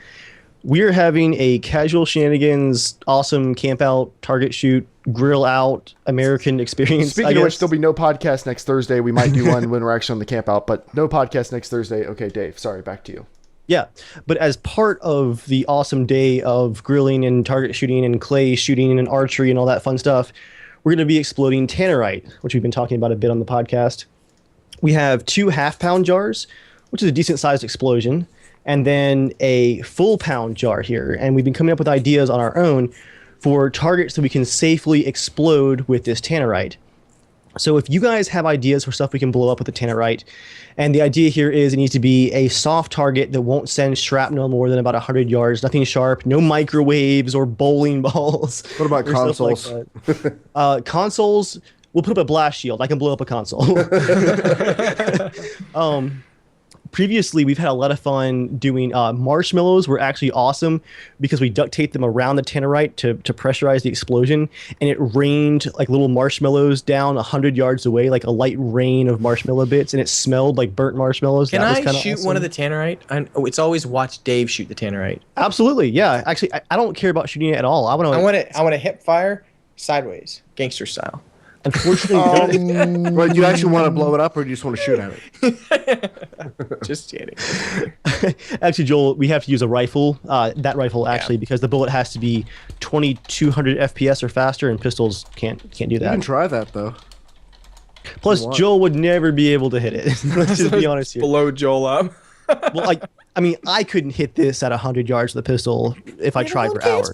We're having a casual Shenanigans, awesome camp out, target shoot, grill out, American experience. Speaking of which, there'll be no podcast next Thursday. We might do one when we're actually on the camp out, but no podcast next Thursday. Okay, Dave, sorry, back to you. Yeah, but as part of the awesome day of grilling and target shooting and clay shooting and archery and all that fun stuff, we're going to be exploding tannerite, which we've been talking about a bit on the podcast. We have 2 half-pound jars, which is a decent-sized explosion, and then a full pound jar here. And we've been coming up with ideas on our own for targets that we can safely explode with this tannerite. So if you guys have ideas for stuff we can blow up with the tannerite, and the idea here is it needs to be a soft target that won't send shrapnel more than about 100 yards, nothing sharp, no microwaves or bowling balls. What about consoles? Like consoles, we'll put up a blast shield. I can blow up a console. Previously, we've had a lot of fun doing marshmallows. Were actually awesome because we duct taped them around the tannerite to pressurize the explosion, and it rained like little marshmallows down 100 yards away, like a light rain of marshmallow bits, and it smelled like burnt marshmallows. Can I shoot awesome. One of the tannerite? It's always watch Dave shoot the tannerite. Absolutely, yeah. Actually, I don't care about shooting it at all. I want to hip fire sideways, gangster style. Unfortunately, but you actually want to blow it up, or do you just want to shoot at it? Just kidding. Actually, Joel, we have to use a rifle. That rifle, actually, because the bullet has to be 2200 FPS or faster, and pistols can't do that. You can try that though. Plus, Joel would never be able to hit it. Let's just be honest here. Blow Joel up. Well, I mean, I couldn't hit this at 100 yards with a pistol if I tried for hours.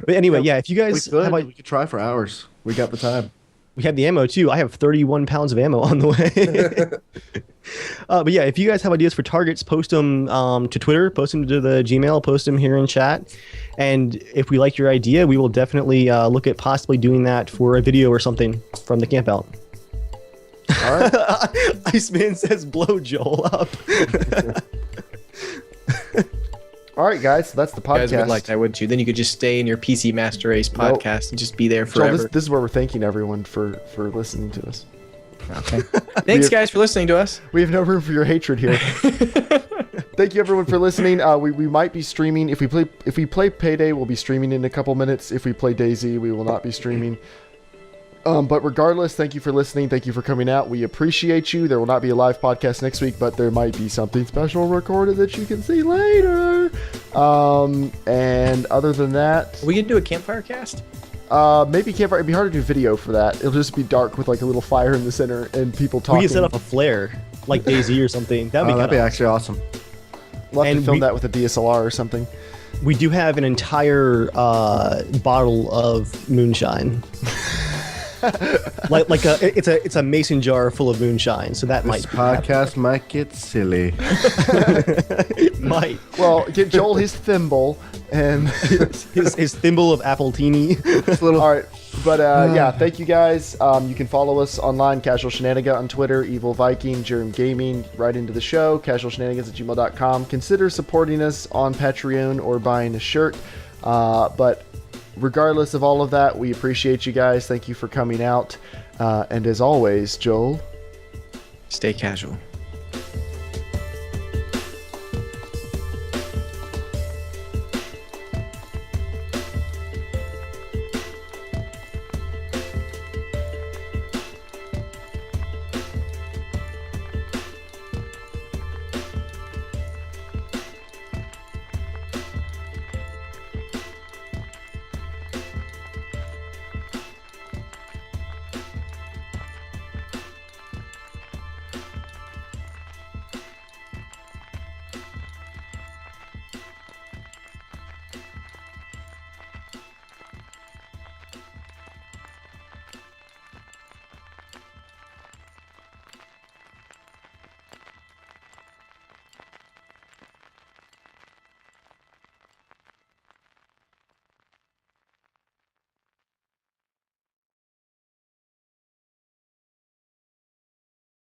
But anyway, yeah, if you guys we could try for hours. We got the time. We have the ammo too. I have 31 pounds of ammo on the way. But yeah, if you guys have ideas for targets, post them to Twitter, post them to the Gmail, post them here in chat. And if we like your idea, we will definitely look at possibly doing that for a video or something from the campout. All right. Iceman says blow Joel up. All right, guys. So that's the podcast. You guys would like that, wouldn't you? Then you could just stay in your PC Master Race podcast and just be there Joel, forever. this is where we're thanking everyone for listening to us. Okay. Thanks, guys, for listening to us. We have no room for your hatred here. Thank you, everyone, for listening. We might be streaming. If we play Payday, we'll be streaming in a couple minutes. If we play DayZ, we will not be streaming. But regardless, thank you for listening. Thank you for coming out. We appreciate you. There will not be a live podcast next week, but there might be something special recorded that you can see later. And other than that, We can do a campfire cast? maybe campfire. It'd be hard to do video for that. It'll just be dark with like a little fire in the center and people talking. We can set up a flare, like DayZ or something. That'd be actually awesome. We'll have to and film we- that with a DSLR or something. We do have an entire bottle of moonshine. It's a mason jar full of moonshine, so that This might podcast might get silly. might Well, get Joel his thimble and his thimble of appletini. all right. But yeah, thank you guys. You can follow us online, Casual Shenanigans on Twitter, Evil Viking, JERMgaming, right into the show, casualshenanigans@gmail.com. Consider supporting us on Patreon or buying a shirt. But regardless of all of that, we appreciate you guys. Thank you for coming out. And as always, Joel, Stay casual.